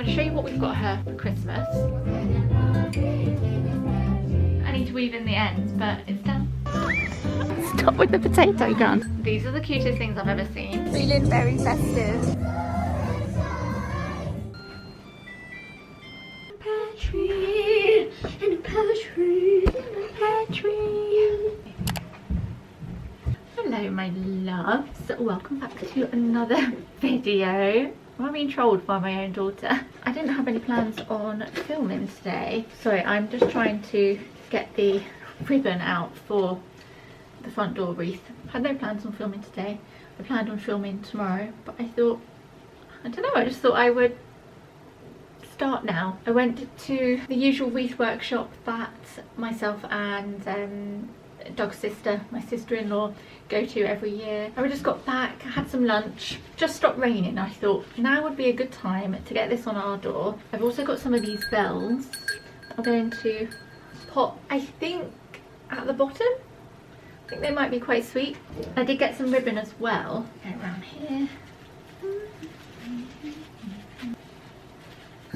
show you what we've got her for Christmas. I need to weave in the ends, but it's done. Stop with the potato gun. These are the cutest things I've ever seen. Feeling very festive. Pear tree, and a pear tree, and a pear tree. Hello my loves, welcome back to another video. I'm being trolled by my own daughter. I didn't have any plans on filming today. Sorry, I'm just trying to get the ribbon out for the front door wreath. I had no plans on filming today. I planned on filming tomorrow, but I thought, I don't know, I just thought I would start now. I went to the usual wreath workshop that myself and Doug's sister, my sister-in-law, go to every year. I just got back, I had some lunch, just stopped raining. I thought now would be a good time to get this on our door. I've also got some of these bells I'm going to pop, I think, at the bottom. I think they might be quite sweet. I did get some ribbon as well. Go around here.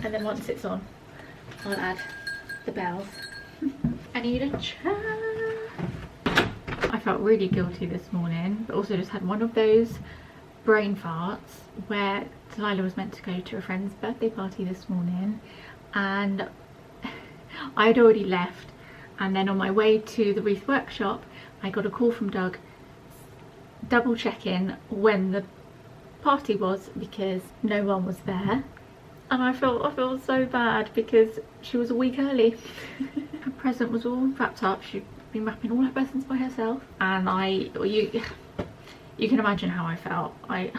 And then once it's on, I'll add the bells. I need a chair. I felt really guilty this morning, but also just had one of those brain farts where Delilah was meant to go to a friend's birthday party this morning and I had already left, and then on my way to the wreath workshop I got a call from Doug double checking when the party was because no one was there, and I felt so bad because she was a week early. Her present was all wrapped up. She'd been wrapping all her presents by herself, and you can imagine how I felt. I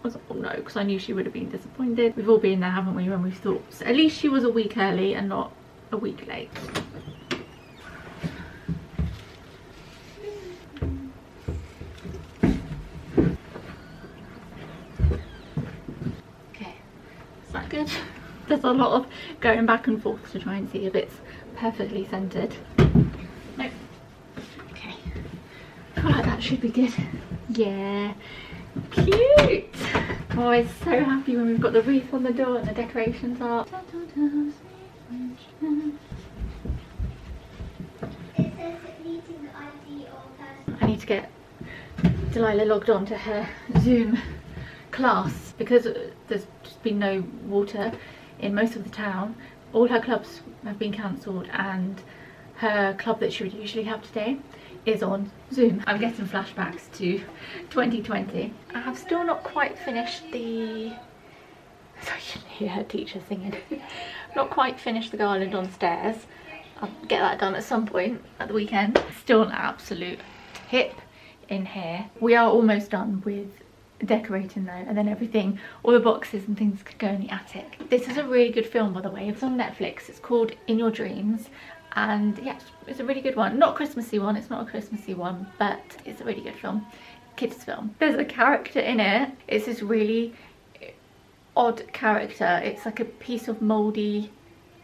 was, oh no, because I knew she would have been disappointed. We've all been there, haven't we, when we've thought, so at least she was a week early and not a week late. Okay, is that good? There's a lot of going back and forth to try and see if it's perfectly centered. Nope. Okay, I feel like that should be good. Yeah, cute. Oh, I'm so happy when we've got the wreath on the door and the decorations are. I need to get Delilah logged on to her Zoom class because there's just been no water in most of the town. All her clubs have been cancelled and her club that she would usually have today is on Zoom. I'm getting flashbacks to 2020. I have still not quite finished the... Sorry, you shouldn't hear her teacher singing. Not quite finished the garland on stairs. I'll get that done at some point at the weekend. Still an absolute tip in here. We are almost done with decorating though, and then everything, all the boxes and things could go in the attic. This is a really good film, by the way. It's on Netflix. It's called In Your Dreams, and yeah, it's a really good one. Not a Christmassy one, it's not a Christmassy one, but it's a really good film. Kids film. There's a character in it. It's this really odd character. It's like a piece of mouldy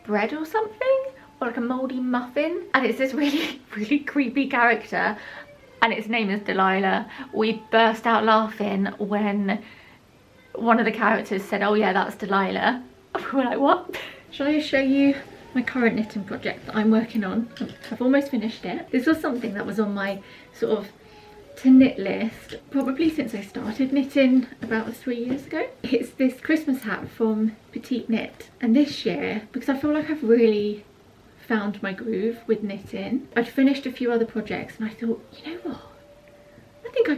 bread or something, or like a mouldy muffin, and it's this really creepy character, and its name is Delilah. We burst out laughing when one of the characters said, oh yeah, that's Delilah. We're like, what? Shall I show you my current knitting project that I'm working on? I've almost finished it. This was something that was on my sort of to knit list probably since I started knitting about 3 years ago. It's this Christmas hat from Petite Knit, and this year, because I feel like I've really found my groove with knitting, I'd finished a few other projects and I thought, you know what, I think I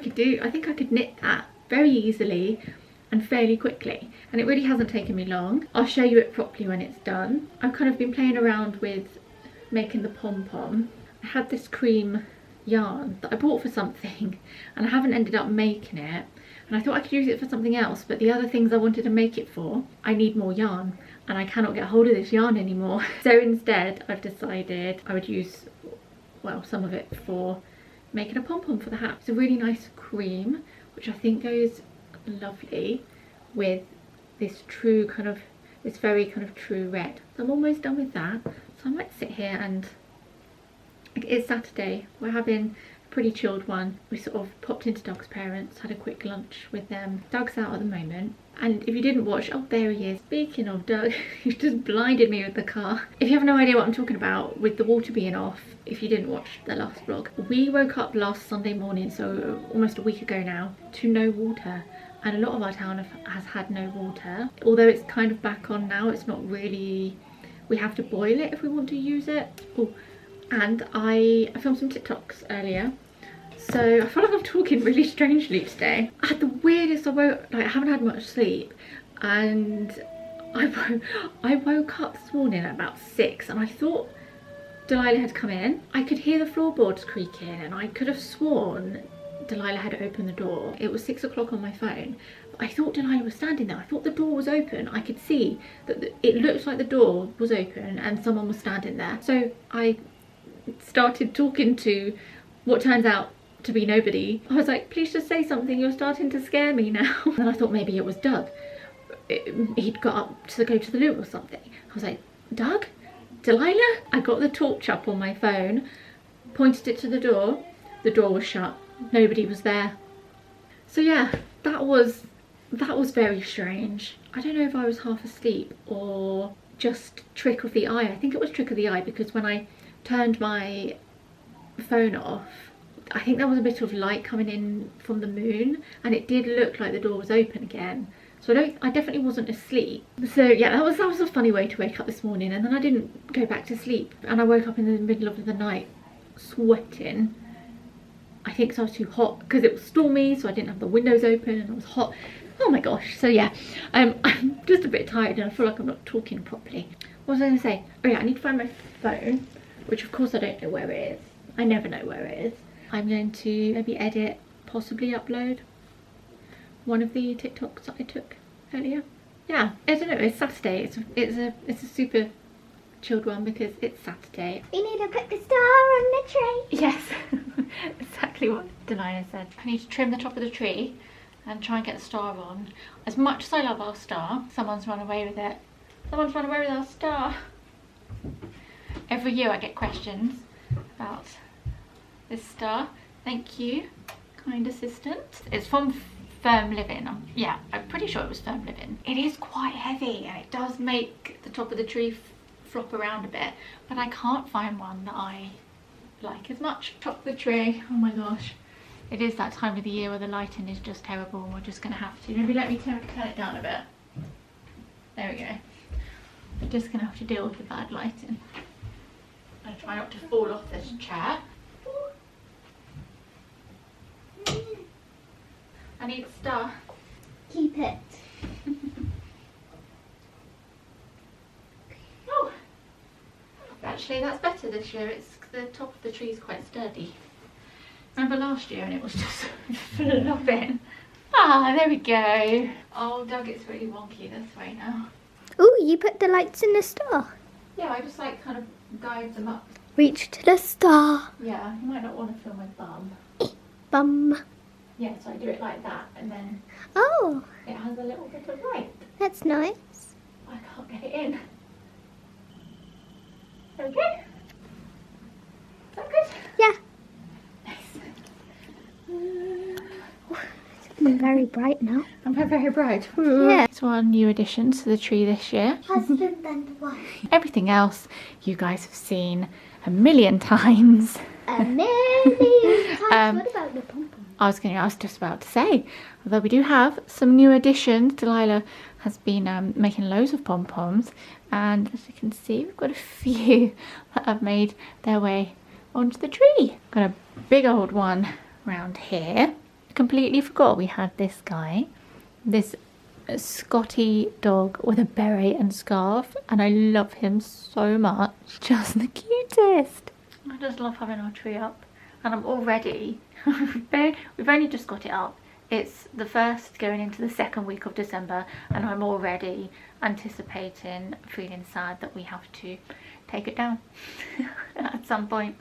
could knit that very easily and fairly quickly, and it really hasn't taken me long. I'll show you it properly when it's done. I've kind of been playing around with making the pom-pom. I had this cream yarn that I bought for something and I haven't ended up making it, and I thought I could use it for something else, but the other things I wanted to make it for, I need more yarn and I cannot get hold of this yarn anymore. So instead I've decided I would use, well, some of it for making a pom-pom for the hat. It's a really nice cream which I think goes lovely with this true kind of, this very kind of true red. So I'm almost done with that, so I might sit here and, it's Saturday, we're having a pretty chilled one. We sort of popped into Doug's parents, had a quick lunch with them. Doug's out at the moment And if you didn't watch, oh, there he is. Speaking of Doug, he just blinded me with the car. If you have no idea what I'm talking about with the water being off, if you didn't watch the last vlog, we woke up last Sunday morning, so almost a week ago now, to no water. And a lot of our town has had no water. Although it's kind of back on now, it's not really, we have to boil it if we want to use it. Oh, and I filmed some TikToks earlier. So I feel like I'm talking really strangely today. I had the weirdest, I haven't had much sleep, and I woke up this morning at about 6 and I thought Delilah had come in. I could hear the floorboards creaking and I could have sworn Delilah had opened the door. It was 6 o'clock on my phone. But I thought Delilah was standing there. I thought the door was open. I could see that it looked like the door was open and someone was standing there. So I started talking to what turns out to be nobody. I was like, please just say something, you're starting to scare me now. And then I thought maybe it was Doug. He'd got up to go to the loo or something. I was like, Doug? Delilah? I got the torch up on my phone, pointed it to the door was shut, nobody was there. So yeah, that was very strange. I don't know if I was half asleep or just trick of the eye. I think it was trick of the eye, because when I turned my phone off, I think there was a bit of light coming in from the moon and it did look like the door was open again. So I definitely wasn't asleep. So yeah, that was a funny way to wake up this morning, and then I didn't go back to sleep and I woke up in the middle of the night sweating. I think 'cause I was too hot, because it was stormy, so I didn't have the windows open and I was hot. Oh my gosh. So yeah, I'm just a bit tired and I feel like I'm not talking properly. What was I going to say? Oh yeah, I need to find my phone, which of course I don't know where it is. I never know where it is. I'm going to maybe edit, possibly upload one of the TikToks that I took earlier. Yeah, I don't know, it's Saturday. It's a super chilled one because it's Saturday. We need to put the star on the tree. Yes, exactly what Delilah said. I need to trim the top of the tree and try and get the star on. As much as I love our star, someone's run away with it. Someone's run away with our star. Every year I get questions about this star. Thank you, kind assistant. It's from Firm Living. Yeah, I'm pretty sure it was Firm Living. It is quite heavy and it does make the top of the tree flop around a bit, but I can't find one that I like as much. Top of the tree. Oh my gosh. It is that time of the year where the lighting is just terrible and we're just going to have to. Maybe let me turn it down a bit. There we go. We're just going to have to deal with the bad lighting. I try not to fall off this chair. I need a star. Keep it. Oh, actually that's better this year. It's the top of the tree is quite sturdy. Remember last year and it was just flopping. Ah, there we go. Oh, Doug, it's really wonky this way now. Oh, you put the lights in the star. Yeah, I just like kind of guide them up. Reach to the star. Yeah, you might not want to feel my bum. Bum. Yeah, so I do it like that and then Oh, it has a little bit of light. that's nice. I can't get it in. Okay. Is that good? Yeah. Nice. It's very bright now. I'm very bright. Yeah. It's one new addition to the tree this year. Husband and wife. Everything else you guys have seen a million times. A million times. What about the pom-pom? I was just about to say, although we do have some new additions. Delilah has been making loads of pom-poms, and as you can see, we've got a few that have made their way onto the tree. Got a big old one around here. Completely forgot we had this guy, this Scotty dog with a beret and scarf, and I love him so much. Just the cutest. I just love having our tree up, and I'm already we've only just got it up. It's the first going into the second week of December and I'm already anticipating, feeling sad that we have to take it down at some point.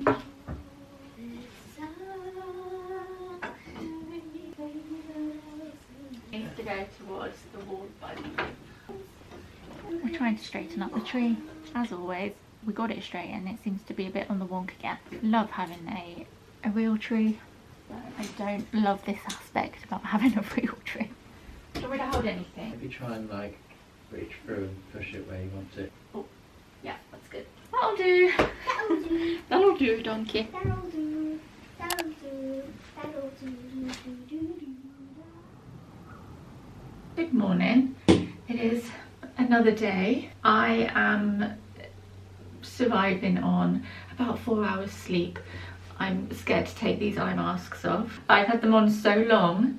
Needs to go towards the wall, but we're trying to straighten up the tree as always. We got it straight and it seems to be a bit on the wonk again. Love having a real tree. I don't love this aspect about having a real tree. So Do you want me to hold anything? Maybe try and like reach through and push it where you want it. Oh, yeah, that's good. That'll do. That'll do. That'll do, donkey. That'll do. That'll do. That'll do. Good morning. It is another day. I am surviving on about 4 hours sleep. I'm scared to take these eye masks off. I've had them on so long,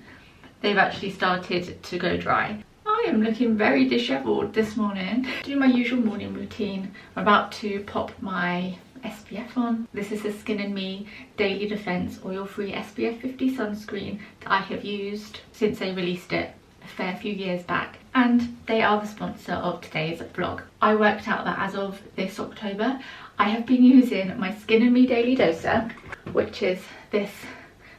they've actually started to go dry. I am looking very dishevelled this morning. Doing my usual morning routine. I'm about to pop my SPF on. This is the Skin and Me Daily Defense Oil-Free SPF 50 sunscreen that I have used since they released it a fair few years back, and they are the sponsor of today's vlog. I worked out that as of this October, I have been using my Skin and Me Daily Doser, which is this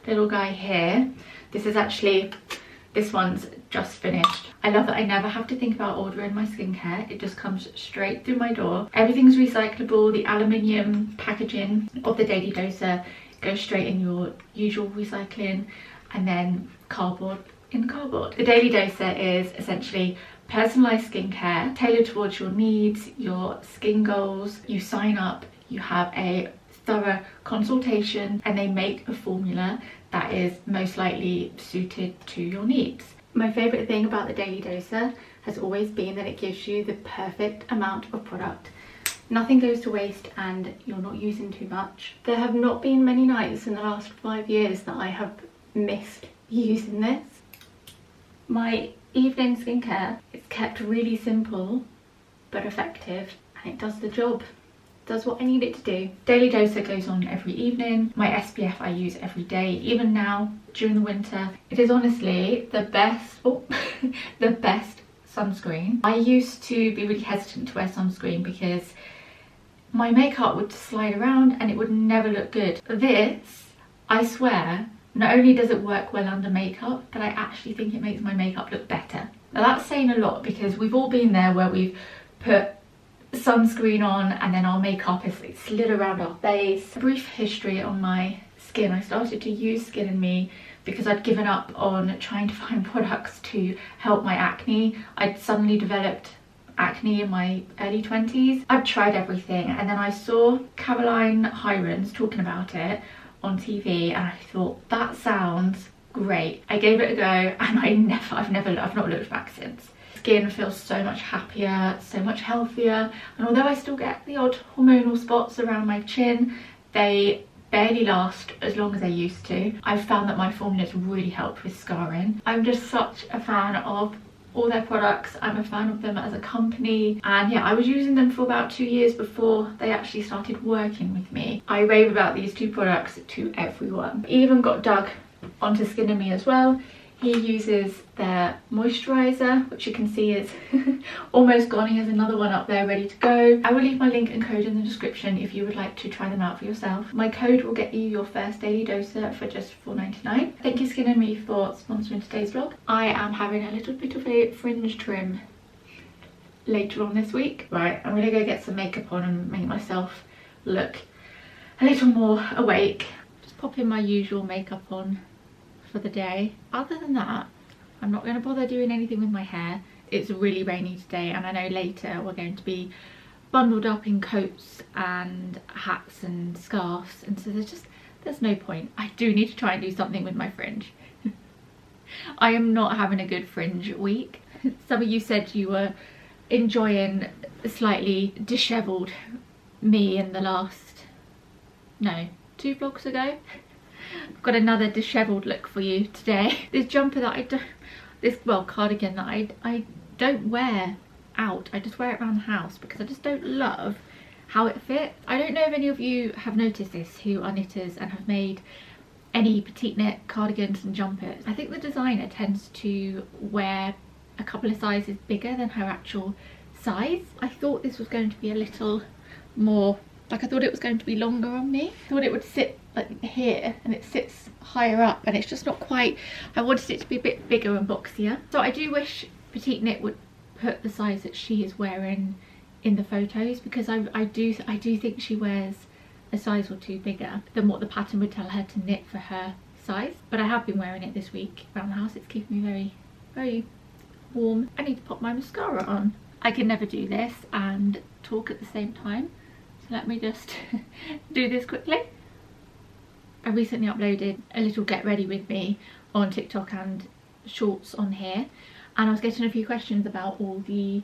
little guy here. This one's just finished. I love that I never have to think about ordering my skincare. It just comes straight through my door. Everything's recyclable. The aluminium packaging of the Daily Doser goes straight in your usual recycling, and then cardboard in cardboard. The Daily Doser is essentially personalised skincare tailored towards your needs, your skin goals. You sign up, you have a thorough consultation, and they make a formula that is most likely suited to your needs. My favourite thing about the Daily Doser has always been that it gives you the perfect amount of product. Nothing goes to waste and you're not using too much. There have not been many nights in the last 5 years that I have missed using this. My evening skincare is kept really simple but effective, and it does the job. Does what I need it to do. Daily Doser goes on every evening. My SPF I use every day, even now during the winter. It is honestly the best, the best sunscreen. I used to be really hesitant to wear sunscreen because my makeup would slide around and it would never look good. This, I swear, not only does it work well under makeup, but I actually think it makes my makeup look better. Now that's saying a lot, because we've all been there where we've put sunscreen on and then our makeup is slid around our face. A brief history on my skin. I started to use Skin and Me because I'd given up on trying to find products to help my acne. I'd suddenly developed acne in my early 20s. I'd tried everything, and then I saw Caroline Hirons talking about it on TV, and I thought, that sounds great. I gave it a go, and I've not looked back since. Skin feels so much happier, so much healthier, and although I still get the odd hormonal spots around my chin, they barely last as long as they used to. I've found that my formulas really helped with scarring. I'm just such a fan of all their products. I'm a fan of them as a company, and yeah, I was using them for about 2 years before they actually started working with me. I rave about these two products to everyone. I even got Doug onto Skin and Me as well. He uses their moisturiser, which you can see is almost gone. He has another one up there ready to go. I will leave my link and code in the description if you would like to try them out for yourself. My code will get you your first Daily Doser for just $4.99. Thank you Skin and Me for sponsoring today's vlog. I am having a little bit of a fringe trim later on this week. Right, I'm gonna go get some makeup on and make myself look a little more awake. Just popping my usual makeup on for the day. Other than that, I'm not going to bother doing anything with my hair. It's really rainy today, and I know later we're going to be bundled up in coats and hats and scarves, and so there's no point. I do need to try and do something with my fringe. I am not having a good fringe week. Some of you said you were enjoying slightly dishevelled me in the last, no, 2 vlogs ago. I've got another dishevelled look for you today. This jumper that cardigan that I don't wear out. I just wear it around the house because I just don't love how it fits. I don't know if any of you have noticed this who are knitters and have made any petite knit cardigans and jumpers. I think the designer tends to wear a couple of sizes bigger than her actual size. I thought this was going to be a little more, like I thought it was going to be longer on me. I thought it would sit like here, and it sits higher up, and it's just not quite. I wanted it to be a bit bigger and boxier. So I do wish Petite Knit would put the size that she is wearing in the photos, because I do think she wears a size or 2 bigger than what the pattern would tell her to knit for her size. But I have been wearing it this week around the house. It's keeping me very, very warm. I need to pop my mascara on. I can never do this and talk at the same time, so let me just do this quickly. I recently uploaded a little get ready with me on TikTok and shorts on here, and I was getting a few questions about all the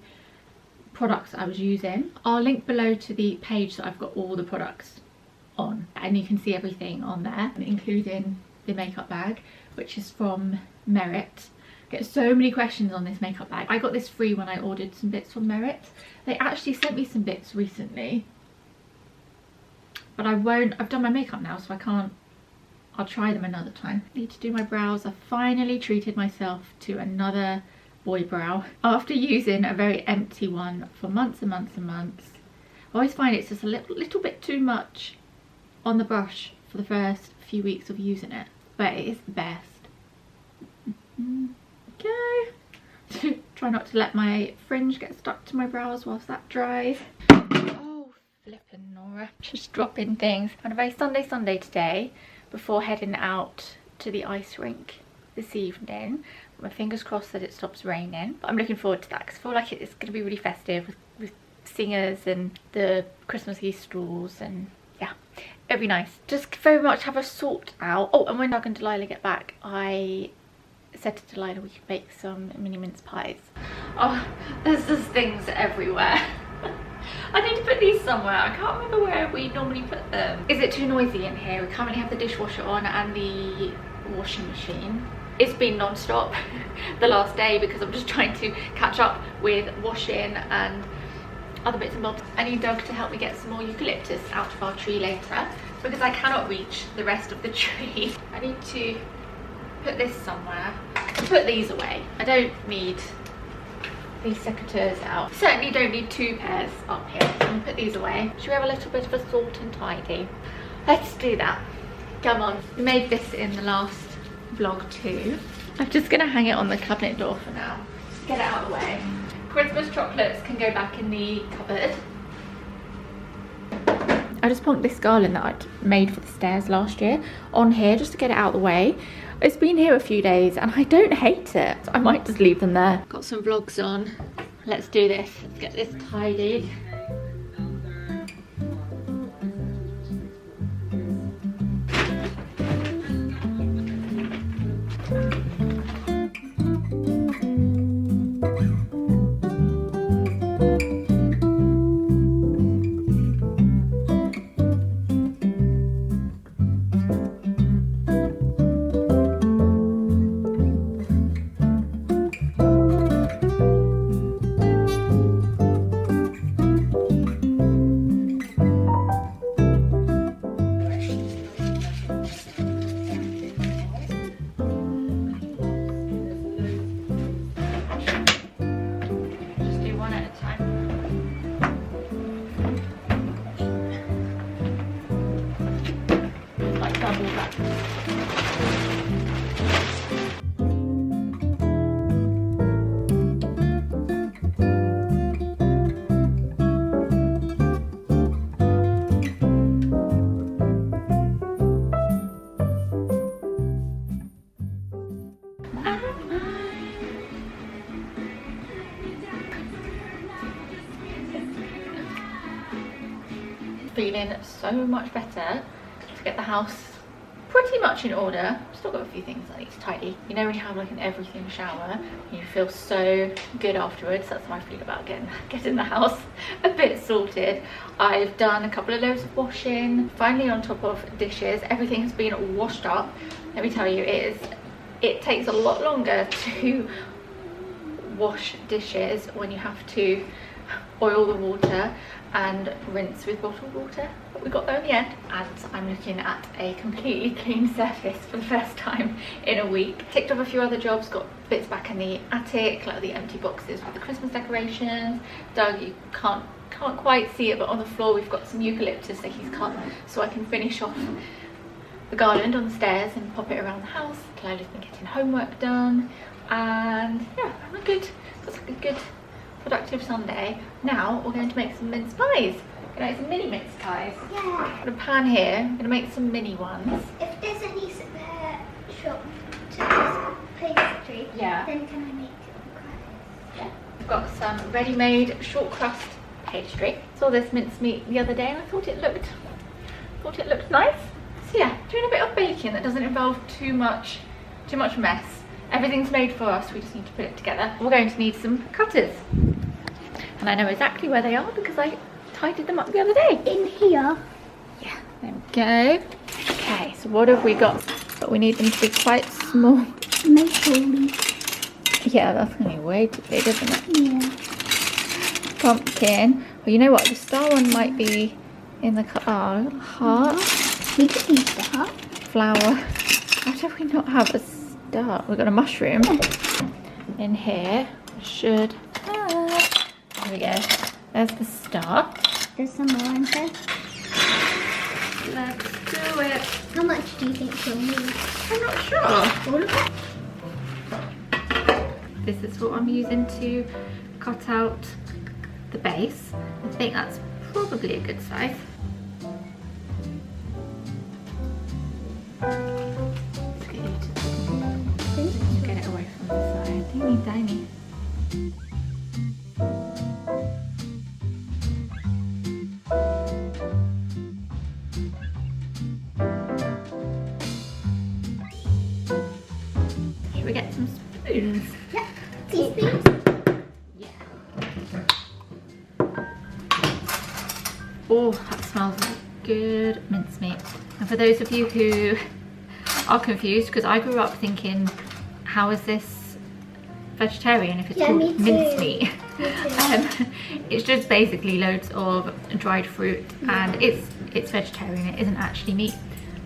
products I was using. I'll link below to the page that I've got all the products on, and you can see everything on there, including the makeup bag, which is from Merit. I get so many questions on this makeup bag. I got this free when I ordered some bits from Merit. They actually sent me some bits recently, but I've done my makeup now, so I can't. I'll try them another time. I need to do my brows. I finally treated myself to another boy brow after using a very empty one for months and months and months. I always find it's just a little bit too much on the brush for the first few weeks of using it, but it is the best. Okay. Try not to let my fringe get stuck to my brows whilst that dries. Oh, flippin' Nora. Just dropping things. On a very Sunday today, before heading out to the ice rink this evening. My fingers crossed that it stops raining, but I'm looking forward to that because I feel like it's going to be really festive with singers and the Christmassy stalls, and yeah, it'll be nice. Just very much have a sort out. Oh, and when Doug and Delilah get back, I said to Delilah we could make some mini mince pies. Oh, there's just things everywhere. I need to put these somewhere. I can't remember where we normally put them. Is it too noisy in here? We currently have the dishwasher on and the washing machine. It's been non-stop the last day because I'm just trying to catch up with washing and other bits and bobs. I need Doug to help me get some more eucalyptus out of our tree later because I cannot reach the rest of the tree. I need to put this somewhere. Put these away. I don't need these secateurs out. Certainly don't need two pairs up here. So I'm gonna put these away. Should we have a little bit of a sort and tidy? Let's do that. Come on. We made this in the last vlog too. I'm just gonna hang it on the cabinet door for now. Get it out of the way. Christmas chocolates can go back in the cupboard. I just punked this garland that I'd made for the stairs last year on here just to get it out of the way. It's been here a few days and I don't hate it. So I might just leave them there. Got some vlogs on. Let's do this. Let's get this tidied. Feeling so much better to get the house pretty much in order. Still got a few things I need to tidy. You know when you have like an everything shower, you feel so good afterwards. That's how I feel about getting the house a bit sorted. I've done a couple of loads of washing, finally on top of dishes. Everything has been washed up. Let me tell you, it takes a lot longer to wash dishes when you have to boil the water and rinse with bottled water, but we got there in the end. And I'm looking at a completely clean surface for the first time in a week. Ticked off a few other jobs, got bits back in the attic, like the empty boxes with the Christmas decorations. Doug, you can't quite see it, but on the floor we've got some eucalyptus that he's cut so I can finish off the garland on the stairs and pop it around the house. Delilah's been getting homework done, and yeah, got a good productive Sunday. Now we're going to make some mince pies. We're going to make some mini mince pies. Yeah. Got a pan here. I'm going to make some mini ones. If there's any spare shop to pastry, yeah, then can I make it on crackers? I've got some ready-made short crust pastry. Saw this mincemeat the other day and I thought it looked nice. So yeah, doing a bit of baking that doesn't involve too much mess. Everything's made for us, we just need to put it together. We're going to need some cutters. And I know exactly where they are because I tidied them up the other day. In here. Yeah, there we go. Okay, so what have we got? But we need them to be quite small. Maple. Yeah, that's going to be way too big, isn't it? Yeah. Pumpkin. Well, you know what? The star one might be in the heart. We could use the heart. Flower. How do we not have a star? We've got a mushroom in here. Should. There we go. There's the star. There's some more in there. Let's do it. How much do you think you'll need? I'm not sure. All of it. This is what I'm using to cut out the base. I think that's probably a good size. Let's get you to get it away from the side. Teeny tiny. Should we get some spoons? Yeah. Teaspoons. Yeah. Oh, that smells like good mincemeat. And for those of you who are confused, because I grew up thinking, how is this vegetarian if it's called mincemeat? It's just basically loads of dried fruit and it's vegetarian, it isn't actually meat.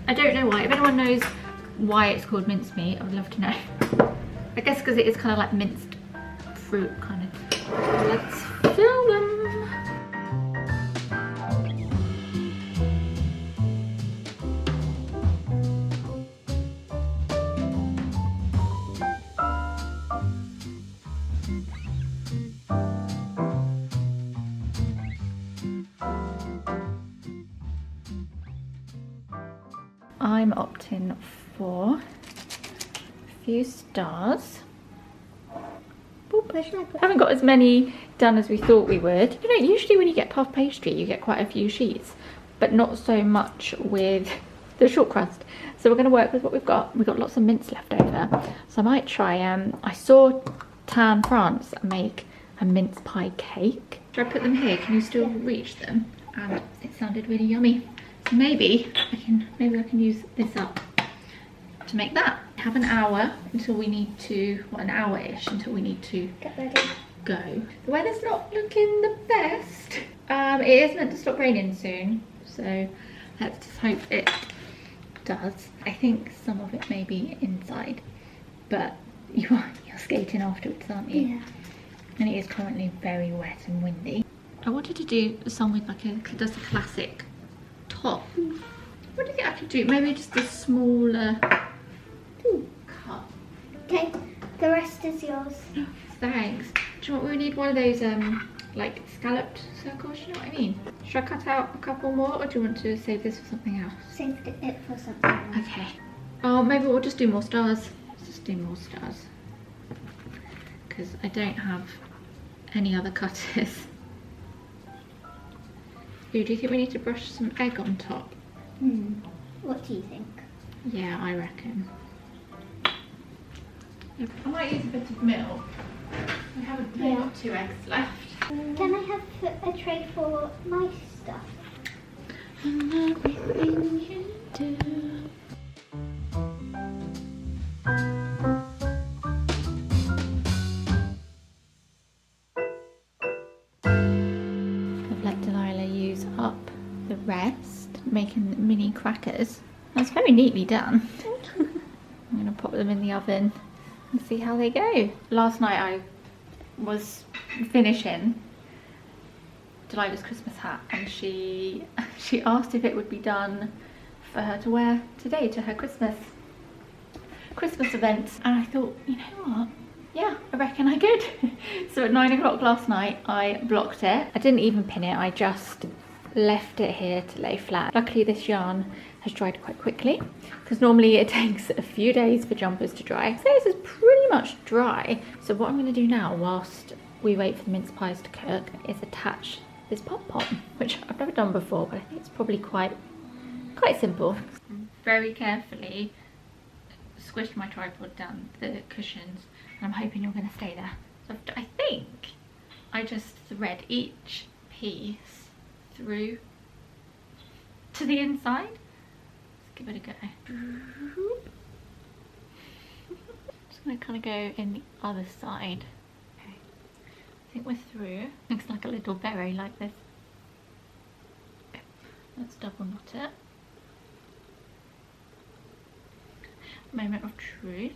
I don't know why. If anyone knows why it's called mincemeat, I would love to know. I guess because it is kind of like minced fruit kind of. Let's fill them. I'm opting for a few stars. I haven't got as many done as we thought we would. You know, usually when you get puff pastry, you get quite a few sheets, but not so much with the short crust. So we're going to work with what we've got. We've got lots of mince left over. So I might try, I saw Tan France make a mince pie cake. Should I put them here? Can you still reach them? And it sounded really yummy. So maybe I can use this up to make that. Have an hour until we need to, well, an hour-ish until we need to Get ready. Go. The weather's not looking the best. It is meant to stop raining soon, so let's just hope it does. I think some of it may be inside, but you're skating afterwards, aren't you? Yeah. And it is currently very wet and windy. I wanted to do some with like just a classic top. What do you think I could do? Maybe just a smaller cup. Okay, the rest is yours. Thanks. Do you know what, we need one of those like scalloped circles, you know what I mean? Should I cut out a couple more or do you want to save this for something else? Saved it for something else. Okay. Oh, maybe we'll just do more stars. Let's just do more stars. Because I don't have any other cutters. Ooh, do you think we need to brush some egg on top? What do you think? Yeah, I reckon. I might use a bit of milk. We haven't got 2 eggs left. Can I have a tray for my stuff? And everything you do. I've let Delilah use up the rest, making mini crackers. That's very neatly done. I'm going to pop them in the oven and see how they go. Last night I was finishing Delilah's Christmas hat and she asked if it would be done for her to wear today to her Christmas event, and I thought, you know what, yeah, I reckon I could. So at 9 o'clock last night I blocked it. I didn't even pin it, I just left it here to lay flat. Luckily this yarn has dried quite quickly because normally it takes a few days for jumpers to dry. So this is pretty much dry. So what I'm going to do now whilst we wait for the mince pies to cook is attach this pom-pom, which I've never done before, but I think it's probably quite simple. Very carefully squished my tripod down the cushions, and I'm hoping you're going to stay there. So I think I just thread each piece through to the inside. Let's give it a go. Just going to kind of go in the other side. Okay. I think we're through. Looks like a little berry like this. Okay. Let's double knot it. Moment of truth.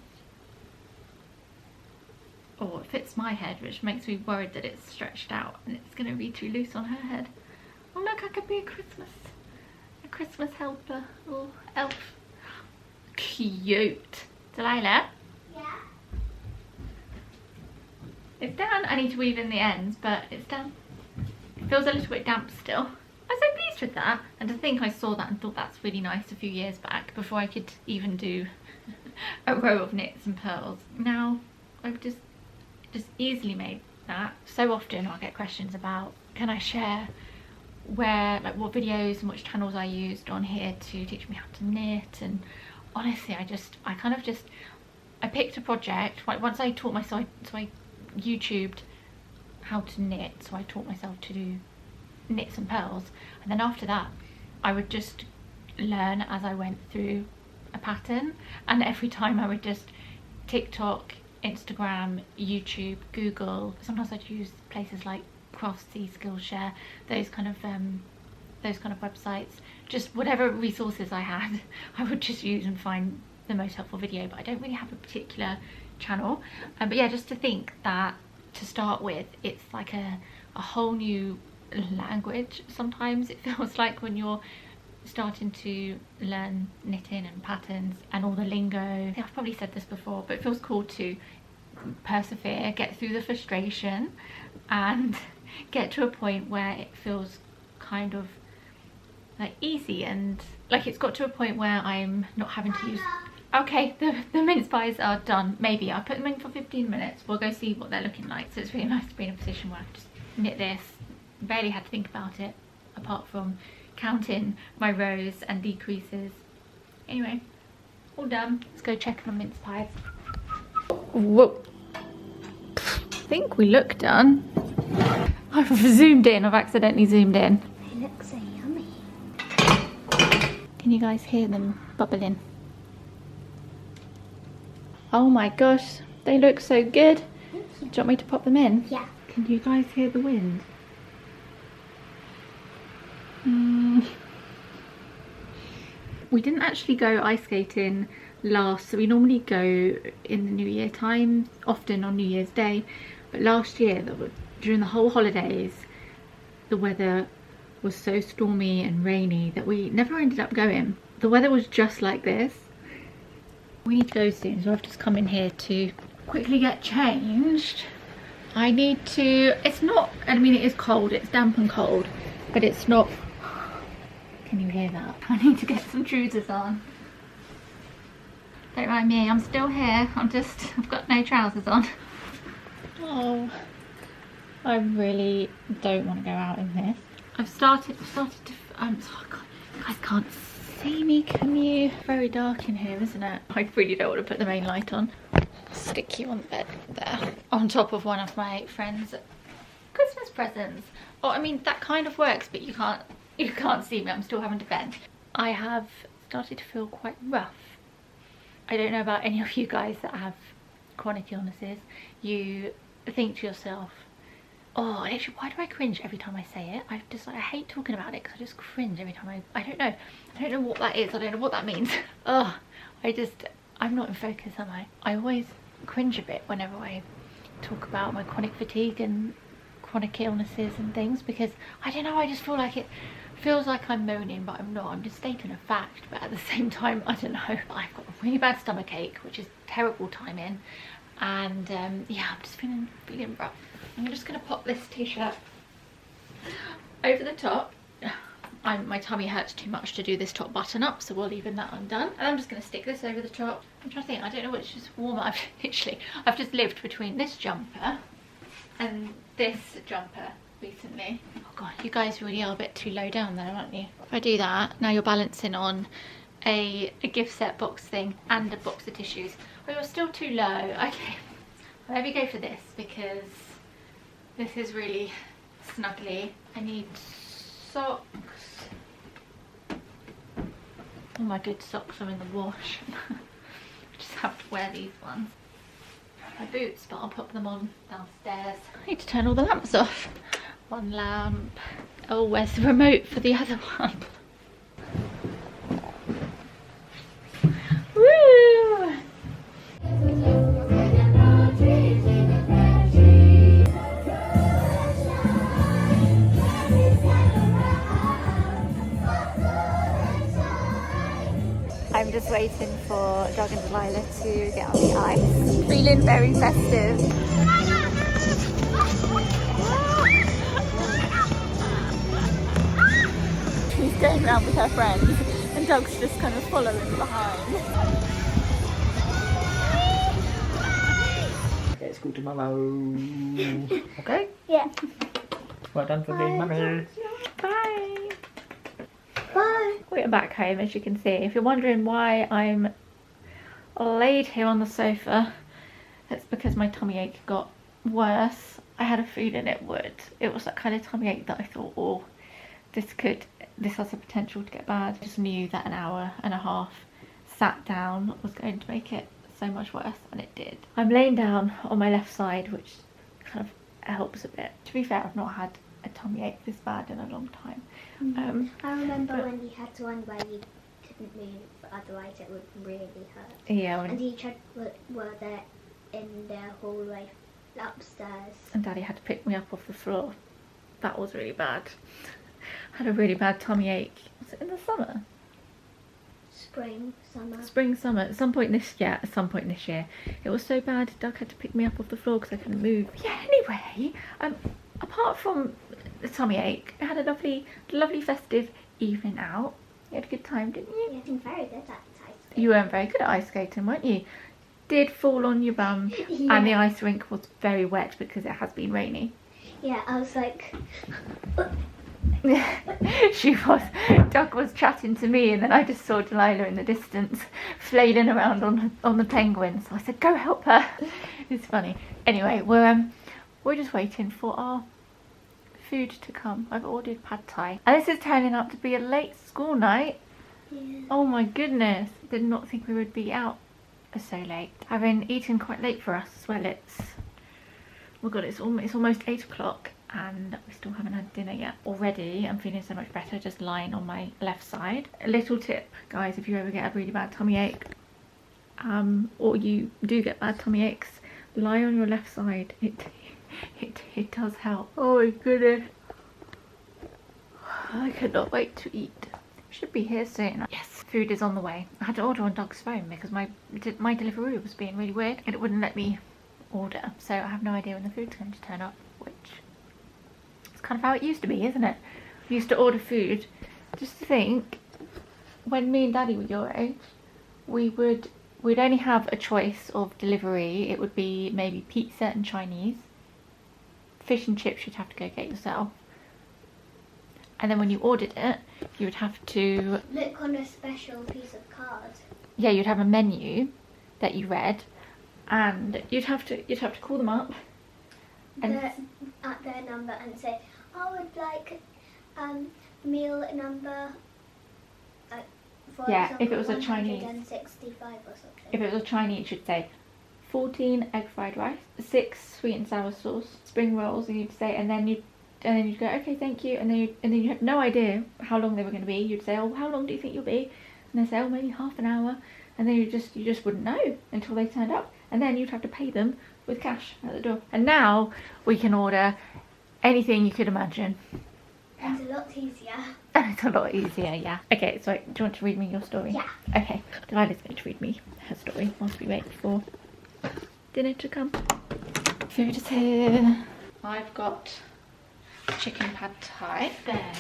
Oh, it fits my head, which makes me worried that it's stretched out and it's going to be too loose on her head. Oh look, I could be a Christmas helper or elf. Cute. Delilah? Yeah? It's down. I need to weave in the ends, but it's down. It feels a little bit damp still. I'm so pleased with that. And to think I saw that and thought that's really nice a few years back, before I could even do a row of knits and pearls. Now I've just easily made that. So often I'll get questions about, can I share where, like, what videos and which channels I used on here to teach me how to knit? And honestly, I picked a project. Once I taught myself, so I YouTubed how to knit, so I taught myself to do knits and pearls, and then after that I would just learn as I went through a pattern, and every time I would just TikTok, Instagram, YouTube, Google. Sometimes I'd use places like Craftsy, Skillshare, those kind of websites. Just whatever resources I had, I would just use and find the most helpful video. But I don't really have a particular channel. But yeah, just to think that to start with, it's like a whole new language. Sometimes it feels like when you're starting to learn knitting and patterns and all the lingo. I think I've probably said this before, but it feels cool to persevere, get through the frustration, and get to a point where it feels kind of like easy, and like it's got to a point where I'm not having to use... Okay, the mince pies are done. Maybe I put them in for 15 minutes. We'll go see what they're looking like. So it's really nice to be in a position where I can just knit this. Barely had to think about it, apart from counting my rows and decreases. Anyway, all done. Let's go check on mince pies. Whoa. I think we look done. I've zoomed in. I've accidentally zoomed in. They look so yummy. Can you guys hear them bubbling? Oh my gosh, they look so good. Do you want me to pop them in? Yeah. Can you guys hear the wind? We didn't actually go ice skating last, so we normally go in the New Year time, often on New Year's Day. But last year, during the whole holidays, the weather was so stormy and rainy that we never ended up going. The weather was just like this. We need to go soon, so I've just come in here to quickly get changed. I need to, it's not, I mean it is cold, it's damp and cold, but it's not, can you hear that? I need to get some trousers on. Don't mind me, I'm still here, I've got no trousers on. Oh, I really don't want to go out in this. I've started to, oh God, you guys can't see me, can you? Very dark in here, isn't it? I really don't want to put the main light on. Stick you on the bed there, on top of one of my friend's Christmas presents. Oh, I mean that kind of works, but you can't see me. I'm still having to bend. I have started to feel quite rough. I don't know about any of you guys that have chronic illnesses. You think to yourself, oh, literally, why do I cringe every time I say it? I hate talking about it because I just cringe every time I don't know what that is. I don't know what that means. Oh, I'm not in focus, am I? I always cringe a bit whenever I talk about my chronic fatigue and chronic illnesses and things, because I don't know, I just feel like it feels like I'm moaning, but I'm not. I'm just stating a fact, but at the same time, I don't know. I've got a really bad stomach ache, which is terrible timing, and yeah, I'm just feeling rough. I'm just gonna pop this t-shirt over the top. My tummy hurts too much to do this top button up, so we'll leave that undone. And I'm just going to stick this over the top. I'm trying to think, I don't know which is warmer. I've just lived between this jumper and this jumper recently. Oh god, you guys really are a bit too low down there, aren't you? If I do that, now you're balancing on a gift set box thing and a box of tissues. Well, you're still too low. Okay, well, maybe go for this because this is really snuggly. I need socks. All my good socks are in the wash. I just have to wear these ones. My boots, but I'll put them on downstairs. I need to turn all the lamps off. One lamp. Oh, where's the remote for the other one? Woo! I'm just waiting for Doug and Delilah to get on the ice. Feeling very festive. She's going around with her friends and Doug's just kind of following behind. Okay, school tomorrow. Okay? Yeah. Well done for being mummy. Bye! Bye. We're back home, as you can see. If you're wondering why I'm laid here on the sofa, it's because my tummy ache got worse. I had a feeling it would. It was that kind of tummy ache that I thought, oh, this has the potential to get bad. I just knew that an hour and a half sat down was going to make it so much worse, and it did. I'm laying down on my left side, which kind of helps a bit. To be fair, I've not had a tummy ache this bad in a long time. I remember when you had one where you couldn't move, otherwise it would really hurt. Yeah, And you were there in the hallway upstairs. and Daddy had to pick me up off the floor. That was really bad. I had a really bad tummy ache. Was it in the summer? Spring, summer. Spring, summer. At some point this year, it was so bad. Doug had to pick me up off the floor because I couldn't move. Yeah. Anyway, apart from the tummy ache, I had a lovely festive evening out. You had a good time, didn't you? You've been very good at ice skating. You weren't very good at ice skating, weren't you? Did fall on your bum, Yeah. and the ice rink was very wet because it has been rainy. Yeah, I was like... Doug was chatting to me, and then I just saw Delilah in the distance flailing around on the penguin, so I said go help her. It's funny. Anyway, we're just waiting for our food to come. I've ordered pad thai, and this is turning out to be a late school night. Yeah. Oh my goodness, did not think we would be out so late. Having eaten quite late for us as well. It's almost 8 o'clock and we still haven't had dinner yet. Already I'm feeling so much better just lying on my left side. A little tip, guys, if you ever get a really bad tummy ache, or you do get bad tummy aches, lie on your left side. It does help. Oh my goodness, I cannot wait to eat. Should be here soon. Yes, food is on the way. I had to order on Doug's phone because my delivery was being really weird and it wouldn't let me order, so I have no idea when the food's going to turn up, which is kind of how it used to be, isn't it? We used to order food. Just to think, when me and Daddy were your age, we'd only have a choice of delivery. It would be maybe pizza and Chinese. Fish and chips you'd have to go get yourself. And then when you ordered it, you would have to look on a special piece of card. Yeah, you'd have a menu that you read, and you'd have to call them up and at their number and say, I would like meal number. For yeah, example, if it was a Chinese, 165 or something. if it was a Chinese, it should say 14 egg fried rice, 6 sweet and sour sauce, spring rolls, and you'd say, and then you'd go, okay, thank you, and then you had no idea how long they were going to be. You'd say, oh, how long do you think you'll be? And they say, oh, maybe half an hour, and then you just wouldn't know until they turned up, and then you'd have to pay them with cash at the door. And now we can order anything you could imagine. It's a lot easier. And it's a lot easier, yeah. Okay, so do you want to read me your story? Yeah. Okay, Delilah's going to read me her story whilst we wait for dinner to come. Food is here. I've got chicken pad thai. Then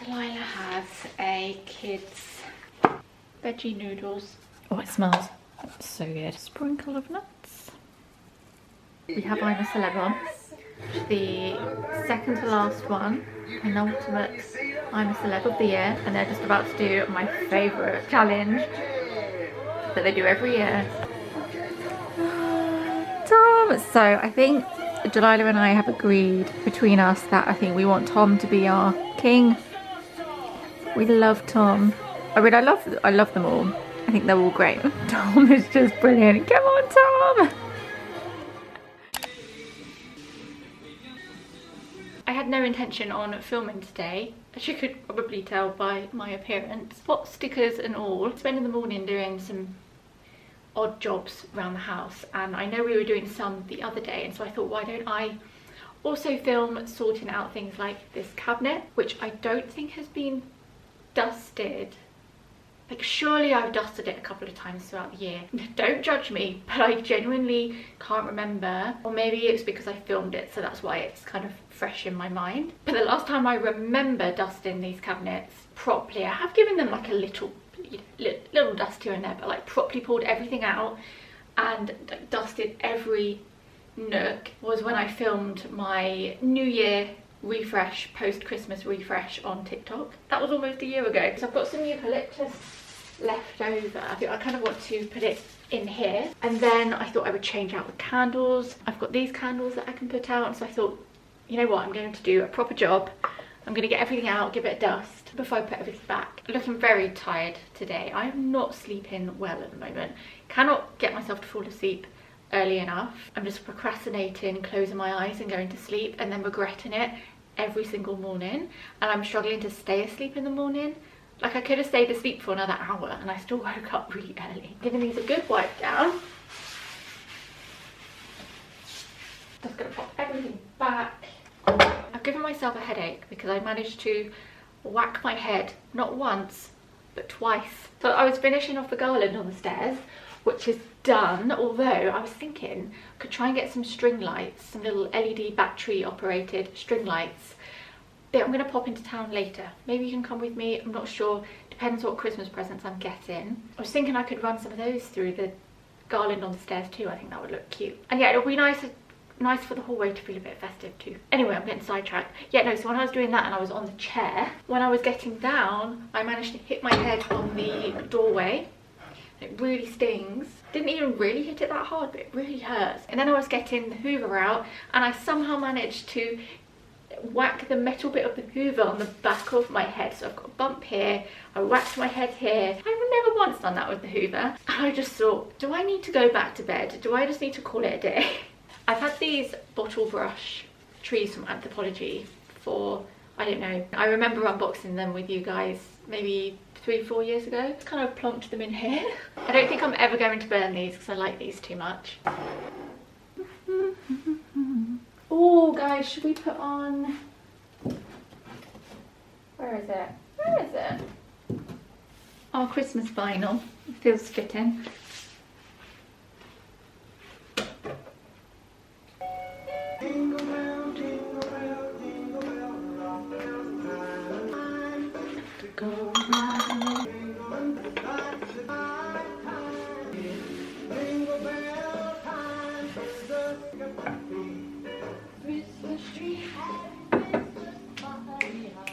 Delilah has a kid's veggie noodles. Oh, it smells so good. Sprinkle of nuts. We have I'm a Celeb on, the second to last one, penultimate I'm a Celeb of the year, and they're just about to do my favourite challenge that they do every year. Tom! So I think Delilah and I have agreed between us that I think we want Tom to be our king. We love Tom. I mean, I love them all. I think they're all great. Tom is just brilliant. Come on, Tom! I had no intention on filming today, as you could probably tell by my appearance. Spot stickers and all. Spending the morning doing some odd jobs around the house, and I know we were doing some the other day, and so I thought, why don't I also film sorting out things like this cabinet, which I don't think has been dusted. Like, surely I've dusted it a couple of times throughout the year. Don't judge me, but I genuinely can't remember. Or maybe it's because I filmed it, so that's why it's kind of fresh in my mind. But the last time I remember dusting these cabinets properly, I have given them like a little dust here and there, but like properly pulled everything out and dusted every nook, was when I filmed my New Year refresh, post-Christmas refresh on TikTok. That was almost a year ago. So I've got some eucalyptus left over. I think I kind of want to put it in here, and then I thought I would change out the candles. I've got these candles that I can put out, and so I thought, you know what, I'm going to do a proper job. I'm going to get everything out, give it a dust before I put everything back. Looking very tired today. I'm not sleeping well at the moment. Cannot get myself to fall asleep early enough. I'm just procrastinating, closing my eyes and going to sleep, and then regretting it every single morning, and I'm struggling to stay asleep in the morning. Like, I could have stayed asleep for another hour and I still woke up really early. Giving these a good wipe down. Just gonna pop everything back. I've given myself a headache because I managed to whack my head not once but twice. So I was finishing off the garland on the stairs, which is done, although I was thinking I could try and get some string lights, some little LED battery operated string lights that I'm going to pop into town later. Maybe you can come with me, I'm not sure, depends what Christmas presents I'm getting. I was thinking I could run some of those through the garland on the stairs too. I think that would look cute, and yeah, it'll be nice for the hallway to feel a bit festive too. Anyway, I'm getting sidetracked. Yeah, no, so when I was doing that and I was on the chair, when I was getting down, I managed to hit my head on the doorway. It really stings. Didn't even really hit it that hard, but it really hurts. And then I was getting the hoover out, and I somehow managed to whack the metal bit of the hoover on the back of my head. So I've got a bump here, I whacked my head here. I've never once done that with the hoover. And I just thought, do I need to go back to bed? Do I just need to call it a day? I've had these bottle brush trees from Anthropology for, I don't know, I remember unboxing them with you guys maybe 3-4 years ago. Just kind of plonked them in here. I don't think I'm ever going to burn these because I like these too much. Oh guys, should we put on, where is it? Where is it? Our Christmas vinyl. It feels fitting.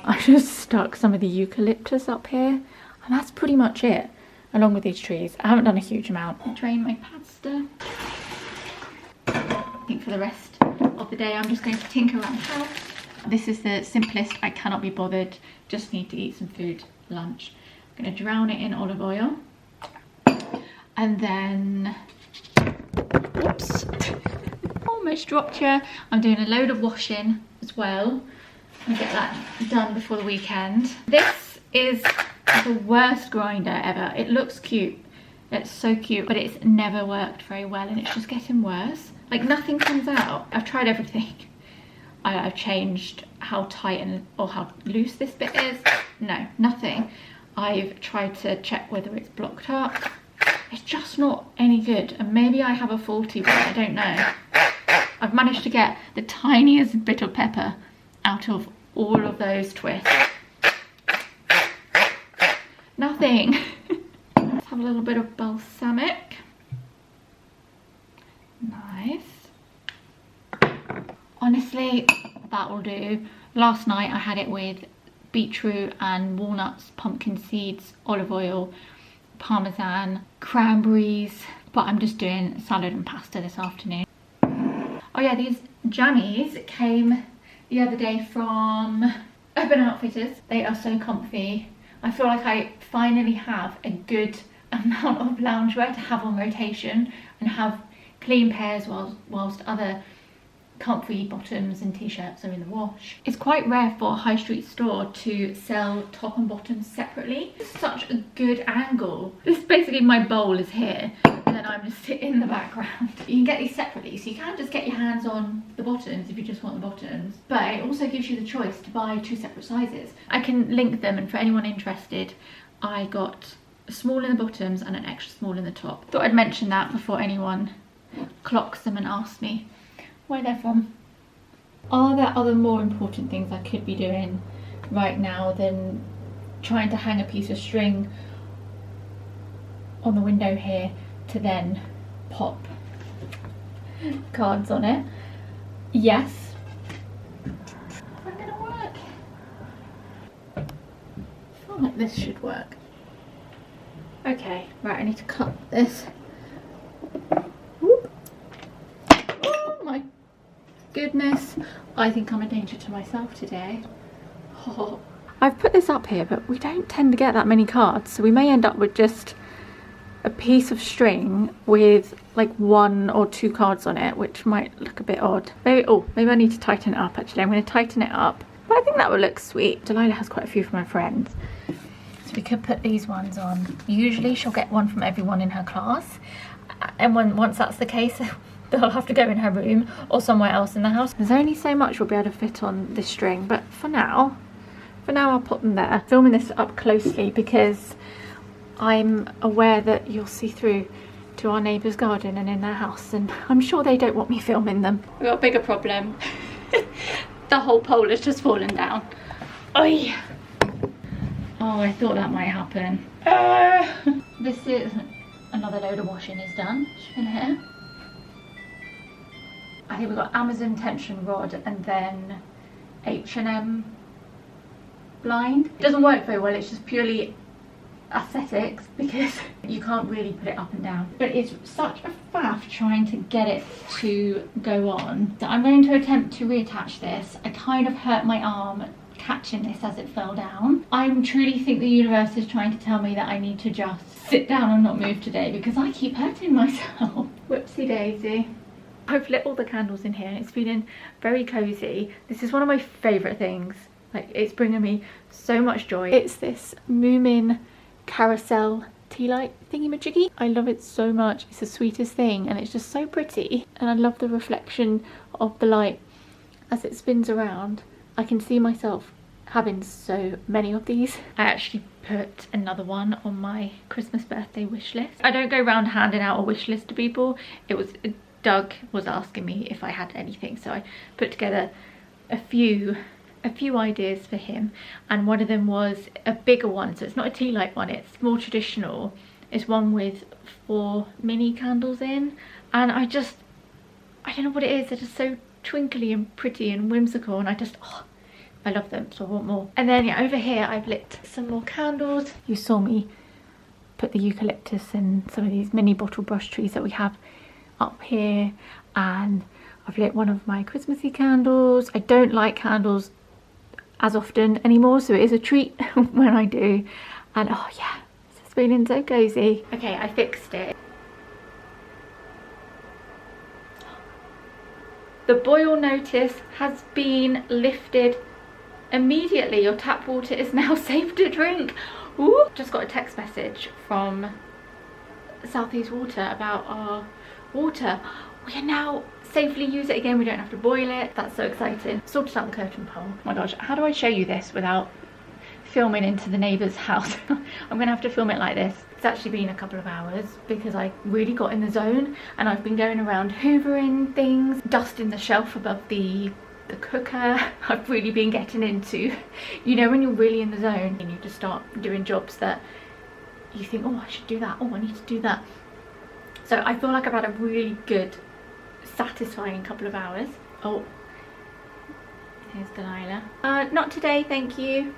I just stuck some of the eucalyptus up here, and that's pretty much it, along with these trees. I haven't done a huge amount. I drain my pasta. I think for the rest of the day I'm just going to tinker around the house. This is the simplest, I cannot be bothered, just need to eat some food, lunch. I'm going to drown it in olive oil, and then, whoops, almost dropped you. I'm doing a load of washing as well. And get that done before the weekend. This is the worst grinder ever. It looks cute, it's so cute, but it's never worked very well, and it's just getting worse. Like, nothing comes out. I've tried everything. I've changed how tight or how loose this bit is. No, nothing. I've tried to check whether it's blocked up. It's just not any good, and maybe I have a faulty one, I don't know. I've managed to get the tiniest bit of pepper out of all of those twists. Nothing. Let's have a little bit of balsamic. Nice. Honestly, that will do. Last night I had it with beetroot and walnuts, pumpkin seeds, olive oil, parmesan, cranberries, but I'm just doing salad and pasta this afternoon. Oh yeah, these jammies came the other day from Urban Outfitters. They are so comfy. I feel like I finally have a good amount of loungewear to have on rotation and have clean pairs whilst other comfy bottoms and t-shirts are in the wash. It's quite rare for a high street store to sell top and bottoms separately. It's such a good angle. This is basically my bowl is here and then I'm just sitting in the background. You can get these separately, so you can just get your hands on the bottoms if you just want the bottoms, but it also gives you the choice to buy 2 separate sizes. I can link them, and for anyone interested, I got a small in the bottoms and an extra small in the top. Thought I'd mention that before anyone clocks them and asks me where they're from. Are there other more important things I could be doing right now than trying to hang a piece of string on the window here to then pop cards on it? Yes. Is that gonna work? I feel like this should work. Okay, right, I need to cut this. Whoop. Oh my goodness, I think I'm a danger to myself today. Oh. I've put this up here, but we don't tend to get that many cards, so we may end up with just a piece of string with like 1 or 2 cards on it, which might look a bit odd. Maybe, oh, maybe I need to tighten it up actually. I'm going to tighten it up, but I think that would look sweet. Delilah has quite a few from her friends, so we could put these ones on. Usually she'll get one from everyone in her class, and once that's the case, they'll have to go in her room or somewhere else in the house. There's only so much we'll be able to fit on this string, but for now I'll put them there. Filming this up closely because I'm aware that you'll see through to our neighbour's garden and in their house, and I'm sure they don't want me filming them. We've got a bigger problem. The whole pole has just fallen down. Oy. Oh, I thought that might happen. This is another load of washing is done in here. I think we've got Amazon tension rod and then H&M blind. It doesn't work very well, it's just purely aesthetics because you can't really put it up and down. But it's such a faff trying to get it to go on. So I'm going to attempt to reattach this. I kind of hurt my arm catching this as it fell down. I truly think the universe is trying to tell me that I need to just sit down and not move today because I keep hurting myself. Whoopsie daisy. I've lit all the candles in here. It's feeling very cozy. This is one of my favourite things. Like, it's bringing me so much joy. It's this Moomin carousel tea light thingy-majiggy. I love it so much. It's the sweetest thing and it's just so pretty. And I love the reflection of the light as it spins around. I can see myself having so many of these. I actually put another one on my Christmas birthday wish list. I don't go around handing out a wish list to people. Doug was asking me if I had anything, so I put together a few ideas for him, and one of them was a bigger one, so it's not a tea light one, it's more traditional. It's one with 4 mini candles in, and I don't know what it is, they're just so twinkly and pretty and whimsical, and I love them, so I want more. And then yeah, over here I've lit some more candles. You saw me put the eucalyptus and some of these mini bottle brush trees that we have up here, and I've lit one of my Christmassy candles. I don't light candles as often anymore, so it is a treat when I do. And oh yeah, it's feeling so cozy. Okay, I fixed it. The boil notice has been lifted immediately. Your tap water is now safe to drink. Ooh. Just got a text message from Southeast Water about our water. We can now safely use it again. We don't have to boil it. That's so exciting. Sorted out the curtain pole. Oh my gosh, how do I show you this without filming into the neighbour's house? I'm gonna have to film it like this. It's actually been a couple of hours because I really got in the zone, and I've been going around hoovering things, dusting the shelf above the cooker. I've really been getting into, you know, when you're really in the zone and you just start doing jobs that you think, oh, I should do that, oh, I need to do that. So I feel like I've had a really good, satisfying couple of hours. Oh, Here's Delilah. Not today, thank you.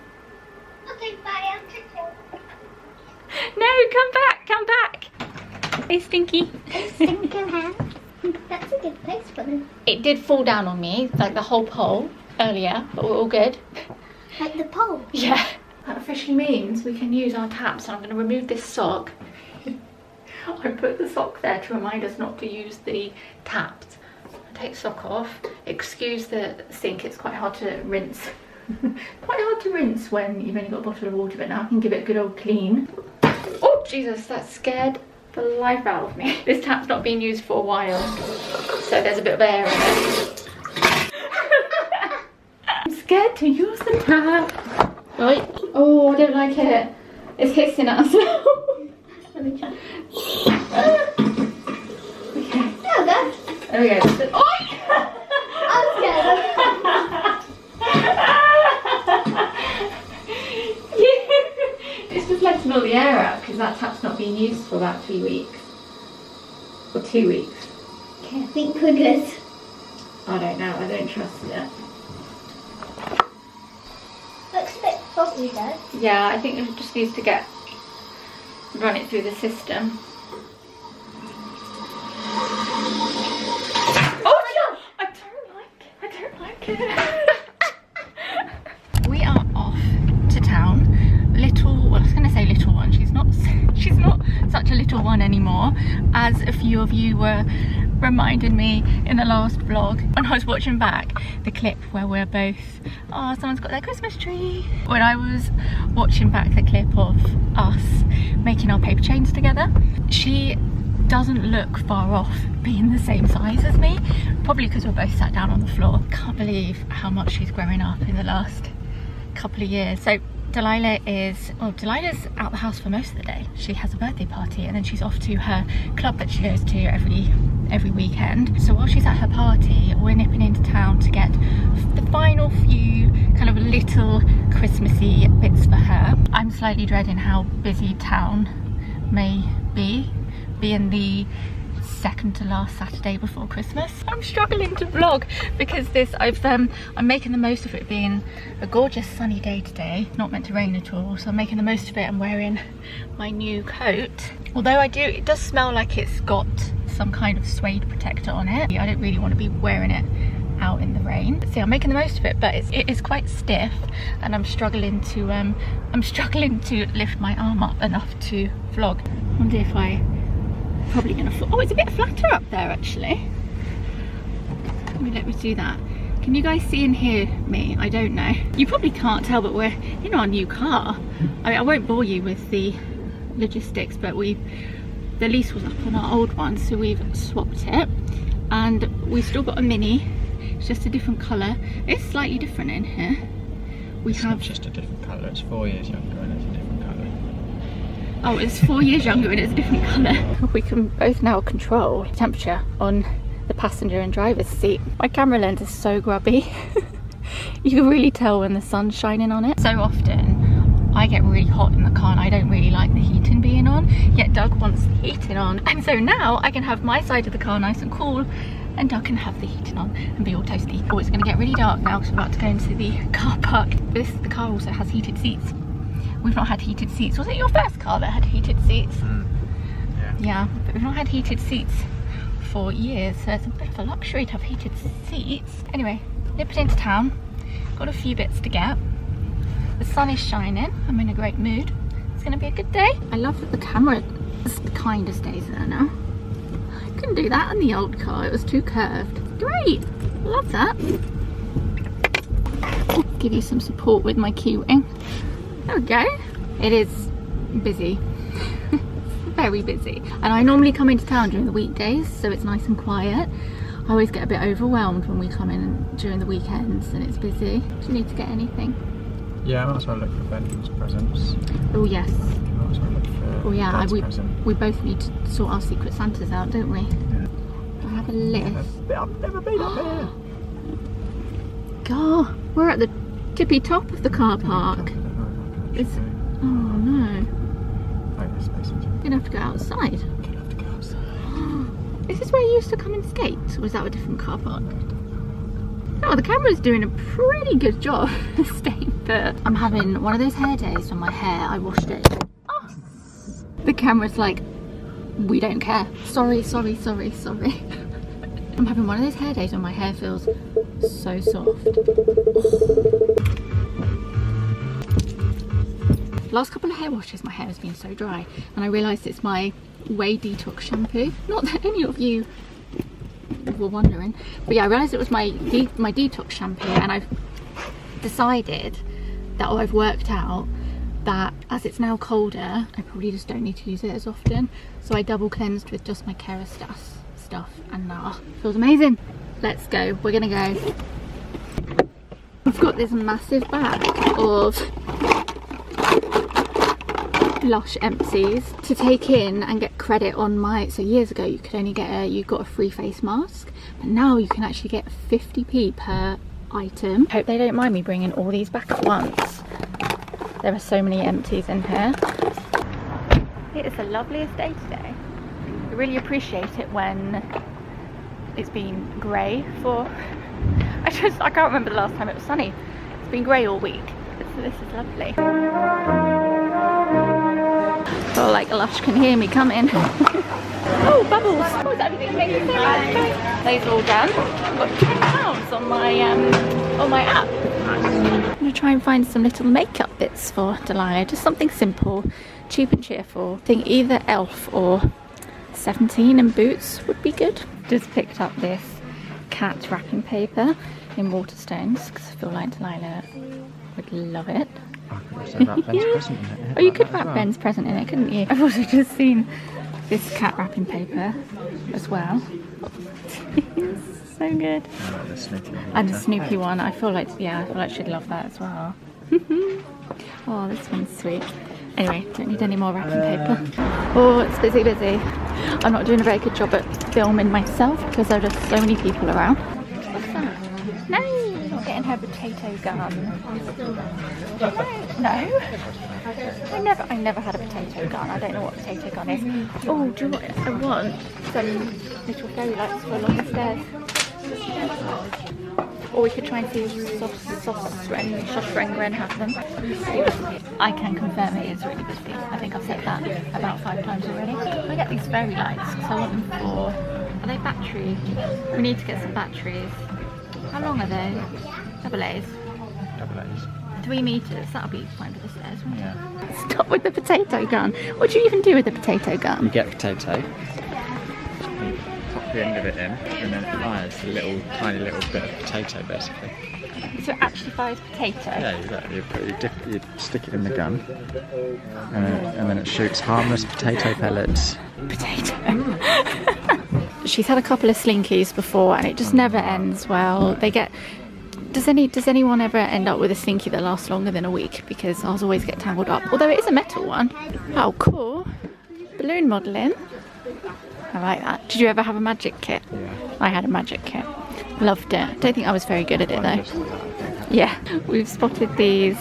Okay, bye. I'll take care. No, come back, come back. Hey, Stinky. Stinking hand. That's a good place for them. It did fall down on me, like the whole pole earlier, but we're all good. Like the pole? Yeah. That officially means we can use our taps. So I'm going to remove this sock. I put the sock there to remind us not to use the taps. I take the sock off. Excuse the sink, it's quite hard to rinse. Quite hard to rinse when you've only got a bottle of water, but now I can give it a good old clean. Oh Jesus, that scared the life out of me. This tap's not been used for a while, so there's a bit of air in it. I'm scared to use the tap. Right. Oh, I don't like it. It's hissing at us. Let me check. Okay. No, that's... There we go. Oh! I'm scared. It's just letting all the air out because that tap's not being used for about 3 weeks. Or 2 weeks. Okay, I think we're good. I don't know, I don't trust it. Looks a bit foggy though. Yeah, I think it just needs to run it through the system. Oh, I don't like it. We are off to town. Well, I was going to say little one. She's not such a little one anymore, as a few of you were reminding me in the last vlog when I was watching back the clip where we're both, oh, someone's got their Christmas tree. When I was watching back the clip of us making our paper chains together, she doesn't look far off being the same size as me, probably because we're both sat down on the floor. Can't believe how much she's grown up in the last couple of years. So Delilah's out the house for most of the day. She has a birthday party and then she's off to her club that she goes to every weekend. So while she's at her party, we're nipping into town to get the final few kind of little Christmassy bits for her. I'm slightly dreading how busy town may be, being the second to last Saturday before Christmas. I'm struggling to vlog because I'm making the most of it being a gorgeous sunny day today, not meant to rain at all, so I'm making the most of it and wearing my new coat. Although it does smell like it's got some kind of suede protector on it. I don't really want to be wearing it out in the rain. So I'm making the most of it, but it is quite stiff and I'm struggling to lift my arm up enough to vlog. I wonder if probably gonna fall. Oh, it's a bit flatter up there actually. Let me do that. Can you guys see and hear me? I don't know. You probably can't tell, but we're in our new car. I won't bore you with the logistics, but the lease was up on our old one, so we've swapped it, and we still got a Mini. It's just a different colour. It's slightly different in here. It's not just a different colour. It's 4 years younger and it's a different colour. Oh, it's 4 years younger and it's a different colour. We can both now control temperature on the passenger and driver's seat. My camera lens is so grubby. You can really tell when the sun's shining on it. So often I get really hot in the car and I don't really like the heating being on, yet Doug wants the heating on. And so now I can have my side of the car nice and cool and Doug can have the heating on and be all toasty. Oh, it's going to get really dark now because we're about to go into the car park. The car also has heated seats. We've not had heated seats. Was it your first car that had heated seats? Yeah, but we've not had heated seats for years, so it's a bit of a luxury to have heated seats. Anyway, nipped into town, got a few bits to get. The sun is shining, I'm in a great mood. It's gonna be a good day. I love that the camera kind of stays there now. I couldn't do that in the old car, it was too curved. Great, love that. I'll give you some support with my queuing. There we go. It is busy. Very busy. And I normally come into town during the weekdays, so it's nice and quiet. I always get a bit overwhelmed when we come in during the weekends and it's busy. Do you need to get anything? Yeah, I might as well look for Ben's presents. Oh yes. I might as well look for Dad's present. We both need to sort our Secret Santas out, don't we? Yeah. I have a list. I've never been up there. God, we're at the tippy top of the car park. Oh no. You're gonna have to go outside. Is this where you used to come and skate? Or was that a different car park? Oh, the camera's doing a pretty good job staying put. I'm having one of those hair days on my hair. I washed it. Oh. The camera's like, we don't care. Sorry. I'm having one of those hair days when my hair feels so soft. Last couple of hair washes, my hair has been so dry, and I realised it's my Whey Detox shampoo. Not that any of you were wondering, but yeah, I realised it was my detox shampoo, and I've decided that, or I've worked out that as it's now colder, I probably just don't need to use it as often. So I double cleansed with just my Kerastase stuff, and now feels amazing. Let's go. We're gonna go. I've got this massive bag of Lush empties to take in and get credit on my, so years ago you could only get you got a free face mask, but now you can actually get 50p per item. Hope they don't mind me bringing all these back at once. There are so many empties in here. It is the loveliest day today. I really appreciate it when it's been grey for, I can't remember the last time it was sunny. It's been grey all week. This is lovely. Oh, like Lush can hear me coming. Oh, bubbles! Oh, is everything making so much? Those are all done. I've got £10 on my app. I'm gonna try and find some little makeup bits for Delilah. Just something simple, cheap and cheerful. I think either Elf or 17 and Boots would be good. Just picked up this cat wrapping paper in Waterstones because I feel like Delilah would love it. Oh, you could wrap Ben's present in it, couldn't you? I've also just seen this cat wrapping paper as well. It's so good. And a Snoopy one. I feel like she'd love that as well. Oh, this one's sweet. Anyway, don't need any more wrapping paper. Oh, it's busy. I'm not doing a very good job at filming myself because there are just so many people around. What's that? No, you're not getting her potato gun. No, I never had a potato gun. I don't know what a potato gun is. Oh, do you know what I want? Some little fairy lights for along the stairs. Or we could try and see if Sosrengren have them. I can confirm it is really busy. I think I've said that about 5 times already. I get these fairy lights because I want them for, are they battery? We need to get some batteries. How long are they? Double A's. 3 meters, that'll be fine for the stairs, won't it? Yeah. Stop with the potato gun. What do you even do with the potato gun? You get a potato, you pop the end of it in, and then it fires a tiny little bit of potato basically. So it actually fires potato? Yeah, you stick it in the gun, and then it shoots harmless potato pellets. Potato. She's had a couple of slinkies before and it just never ends well. They get... Does anyone ever end up with a slinky that lasts longer than a week? Because ours always get tangled up. Although it is a metal one. Oh, cool. Balloon modelling. I like that. Did you ever have a magic kit? Yeah. I had a magic kit. Loved it. Don't think I was very good at it though. Yeah. We've spotted these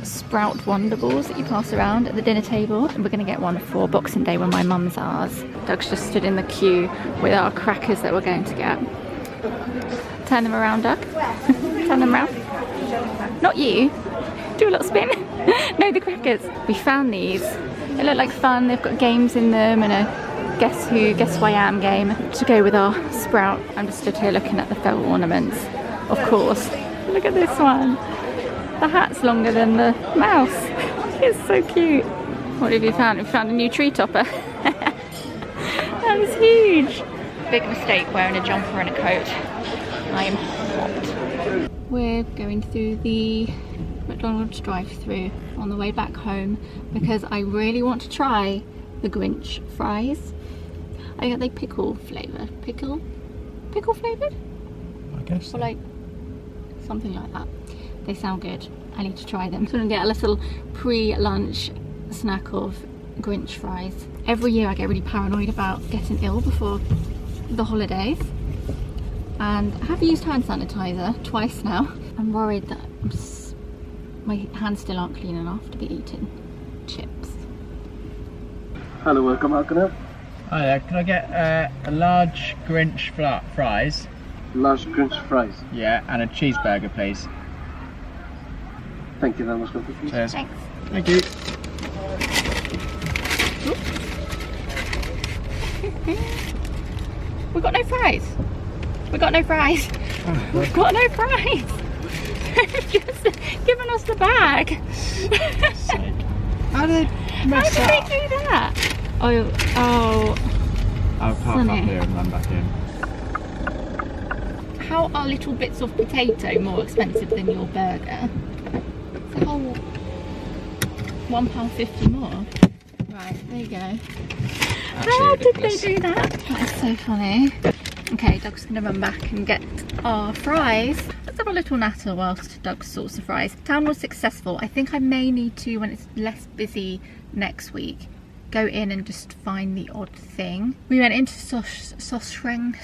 Sprout Wonder Balls that you pass around at the dinner table. And we're going to get one for Boxing Day when my mum's ours. Doug's just stood in the queue with our crackers that we're going to get. Turn them around, Doug. Turn them around. Not you. Do a little spin. No, the crackers. We found these. They look like fun. They've got games in them and a guess who I am game to go with our Sprout. I'm just stood here looking at the felt ornaments. Of course. Look at this one. The hat's longer than the mouse. It's so cute. What have you found? We found a new tree topper. That was huge. Big mistake wearing a jumper and a coat. I am hot. We're going through the McDonald's drive-through on the way back home because I really want to try the Grinch fries. I think they pickle flavoured. Pickle flavoured? I guess so. Or like something like that. They sound good. I need to try them. So I'm going to get a little pre-lunch snack of Grinch fries. Every year I get really paranoid about getting ill before the holidays. And I have used hand sanitizer twice now. I'm worried that my hands still aren't clean enough to be eating chips. Hello, welcome, how can I help? Hi there, can I get a large Grinch fries large French fries. Yeah, and a cheeseburger, please. Thank you very much. Cheers. Thanks. Thank you. We've got no fries. We've got no fries. Oh, We've got no fries. They've just given us the bag. How did they mess How up? did they do that? Oh. I'll park Sunny. up here and run back in. How are little bits of potato more expensive than your burger? It's a whole £1.50 more. Right, there you go. How did they do that? That is so funny. Okay, Doug's gonna run back and get our fries. Let's have a little natter whilst Doug sorts the fries. Town was successful. I think I may need to, when it's less busy next week, go in and just find the odd thing. We went into Soshangren.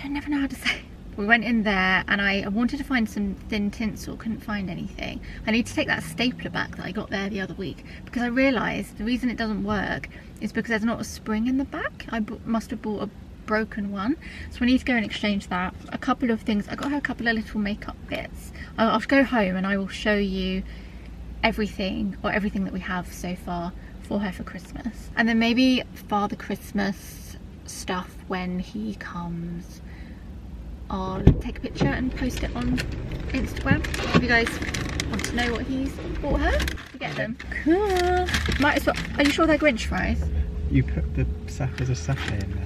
I never know how to say it. We went in there and I wanted to find some thin tinsel, couldn't find anything. I need to take that stapler back that I got there the other week because I realised the reason it doesn't work is because there's not a spring in the back. I must have bought a broken one, so we need to go and exchange that. A couple of things, I got her a couple of little makeup bits. I'll go home and I will show you everything that we have so far for her for Christmas, and then maybe Father Christmas stuff when he comes. I'll take a picture and post it on Instagram if you guys want to know what he's bought her. You get them. Cool. Might as well. Are you sure they're Grinch fries? You put the there's a sachet in there.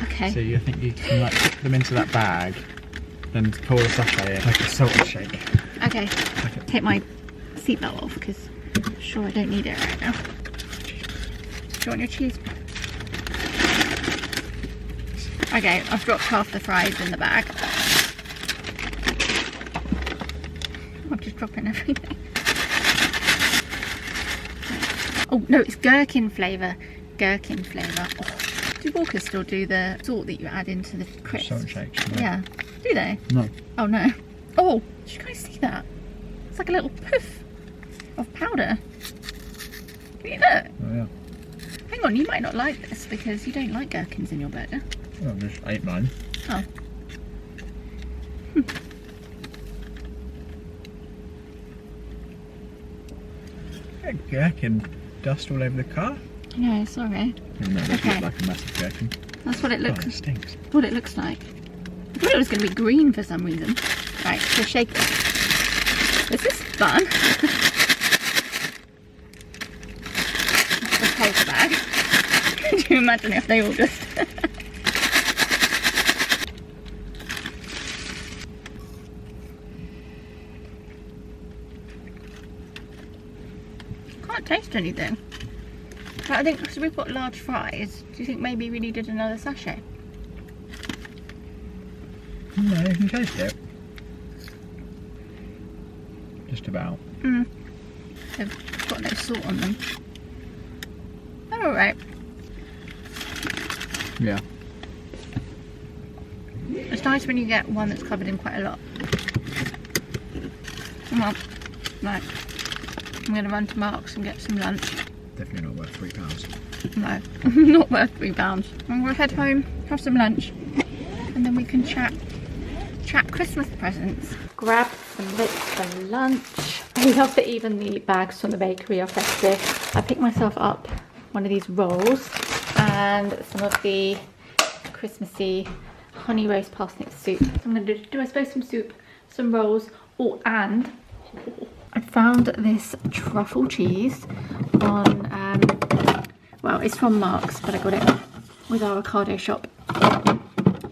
Okay. So I think you can like put them into that bag, then pour the sachet in, like a salted shake. Okay. Take my seatbelt off because I'm sure I don't need it right now. Do you want your cheese? Okay, I've dropped half the fries in the bag. I'm just dropping everything. Oh no, it's gherkin flavour. Gherkin flavour. Oh. Do Walkers still do the salt that you add into the crisps? Salt shakes. No. Yeah. Do they? No. Oh no. Oh, did you guys see that? It's like a little poof of powder. Can you look? Oh yeah. Hang on, you might not like this because you don't like gherkins in your burger. Oh, I just ate mine. Oh. Gherkin dust all over the car. No, sorry. Even though it does Okay. look like a massive gherkin. That's what it Oh, looks. it stinks. What it looks like. I thought it was going to be green for some reason. Right, so shake it. This is fun. The paper bag. Could you imagine if they all just... Can't taste anything. But I think because we've got large fries, do you think maybe we needed another sachet? No, you can taste it. Just about. They've got no salt on them. They're alright. Yeah. It's nice when you get one that's covered in quite a lot. Come on. Right. I'm going to run to Mark's and get some lunch. Definitely not worth £3. No, not worth £3. I'm going to head home, have some lunch, and then we can chat Christmas presents. Grab some bits for lunch. I love that even the bags from the bakery are festive. I picked myself up one of these rolls and some of the Christmassy honey roast parsnip soup. So I'm going to do I suppose some soup, some rolls, and I found this truffle cheese on, well, it's from Mark's, but I got it with our avocado shop. I'm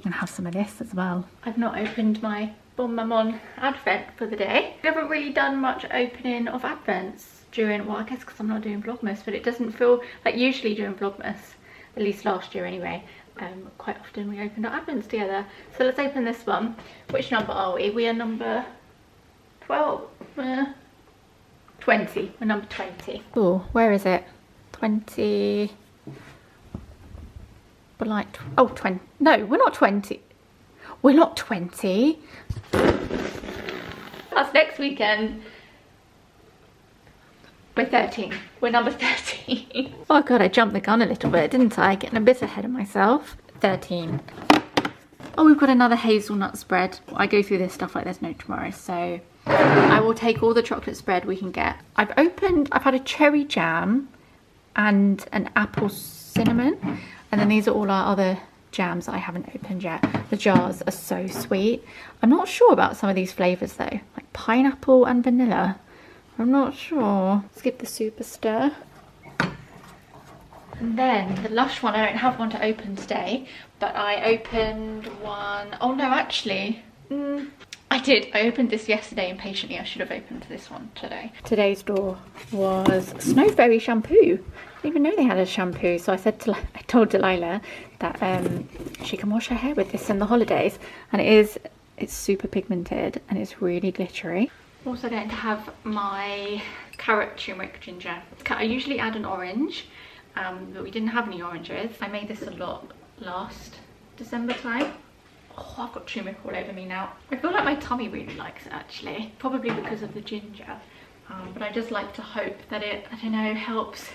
gonna have some of this as well. I've not opened my Bon Maman advent for the day. I haven't really done much opening of advents during, well, I guess because I'm not doing Vlogmas, but it doesn't feel like usually during Vlogmas, at least last year anyway, quite often we opened our advents together. So let's open this one. Which number are we? We are number 12. 20. We're number 20. Oh, where is it? 20. We're like, oh, 20. No, we're not 20. We're not 20. That's next weekend. We're 13. We're number 13. Oh god, I jumped the gun a little bit, didn't I? Getting a bit ahead of myself. 13. Oh, we've got another hazelnut spread. I go through this stuff like there's no tomorrow, so I will take all the chocolate spread we can get. I've had a cherry jam and an apple cinnamon, and then these are all our other jams that I haven't opened yet. The jars are so sweet. I'm not sure about some of these flavours though, like pineapple and vanilla. I'm not sure. Let's give the super stir. And then the Lush one, I don't have one to open today, but I opened one. Oh no, actually, I did. I opened this yesterday impatiently. I should have opened this one today. Today's door was Snow Fairy shampoo. I didn't even know they had a shampoo, so I told Delilah that she can wash her hair with this in the holidays, and it's super pigmented and it's really glittery. Also going to have my carrot turmeric ginger. I usually add an orange, but we didn't have any oranges. I made this a lot last December time. Oh, I've got turmeric all over me now. I feel like my tummy really likes it actually, probably because of the ginger. But I just like to hope that it, I don't know, helps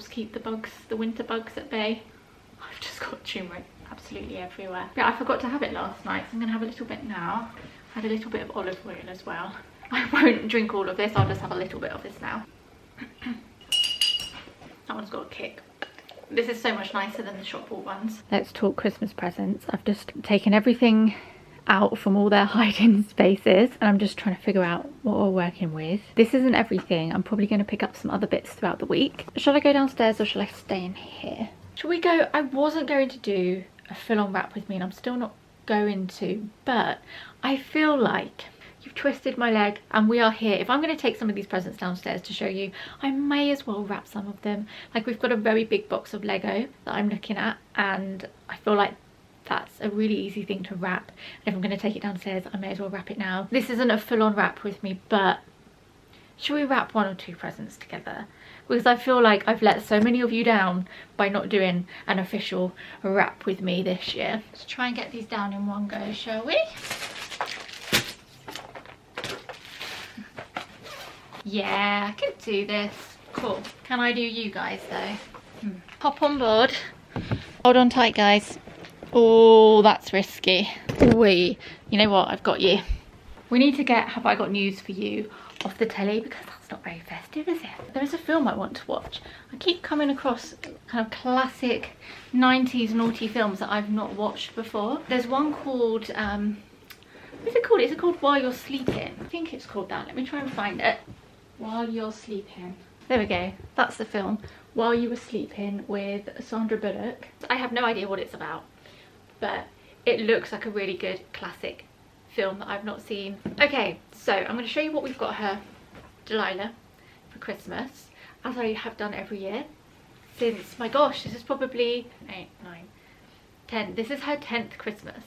keep the winter bugs at bay. I've just got turmeric absolutely everywhere. Yeah, I forgot to have it last night, so I'm gonna have a little bit now. I had a little bit of olive oil as well. I won't drink all of this, I'll just have a little bit of this now. That one's got a kick. This is so much nicer than the shop bought ones. Let's talk Christmas presents. I've just taken everything out from all their hiding spaces and I'm just trying to figure out what we're working with. This isn't everything. I'm probably going to pick up some other bits throughout the week. Shall I go downstairs or shall I stay in here? Shall we go? I wasn't going to do a full-on wrap with me and I'm still not going to, but I feel like you've twisted my leg and we are here. If I'm going to take some of these presents downstairs to show you, I may as well wrap some of them. Like, we've got a very big box of Lego that I'm looking at and I feel like that's a really easy thing to wrap. And if I'm going to take it downstairs, I may as well wrap it now. This isn't a full-on wrap with me, but should we wrap 1 or 2 presents together? Because I feel like I've let so many of you down by not doing an official wrap with me this year. Let's try and get these down in one go, shall we? Yeah, I can do this. Cool. Can I do you guys though? Hop on board. Hold on tight, guys. Oh, that's risky. Wait, you know what? I've got you. We need to get Have I Got News For You off the telly because that's not very festive, is it? There is a film I want to watch. I keep coming across kind of classic 90s naughty films that I've not watched before. There's one called, what is it called? Is it called While You're Sleeping? I think it's called that. Let me try and find it. While You're Sleeping. There we go. That's the film. While You Were Sleeping with Sandra Bullock. I have no idea what it's about, but it looks like a really good classic film that I've not seen. Okay, so I'm going to show you what we've got her, Delilah, for Christmas, as I have done every year since, my gosh, this is probably 8, 9, 10. This is her 10th Christmas.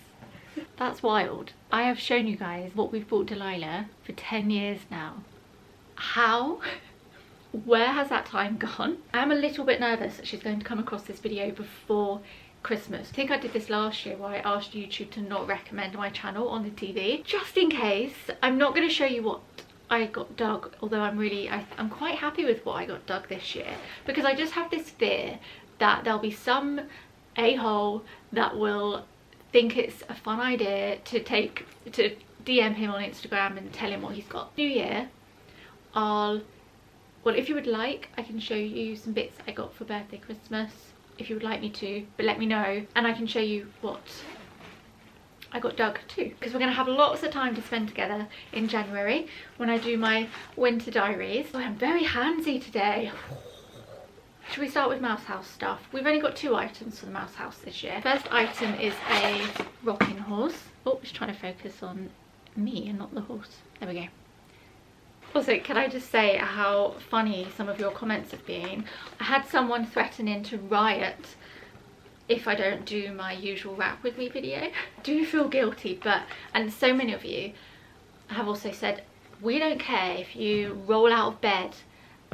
That's wild. I have shown you guys what we've bought Delilah for 10 years now. How? Where has that time gone? I'm a little bit nervous that she's going to come across this video before Christmas. I think I did this last year where I asked YouTube to not recommend my channel on the TV. Just in case, I'm not going to show you what I got dug, although I'm quite happy with what I got dug this year, because I just have this fear that there'll be some a-hole that will think it's a fun idea to DM him on Instagram and tell him what he's got. New year, well, if you would like, I can show you some bits I got for birthday, Christmas, if you would like me to, but let me know and I can show you what I got dug too, because we're going to have lots of time to spend together in January when I do my winter diaries. Oh, I'm very handsy today. Should we start with Mouse House stuff? We've only got 2 items for the Mouse House this year. First item is a rocking horse. Oh, it's trying to focus on me and not the horse. There we go. Also, can I just say how funny some of your comments have been? I had someone threatening to riot if I don't do my usual wrap with me video. I do feel guilty, and so many of you have also said, we don't care if you roll out of bed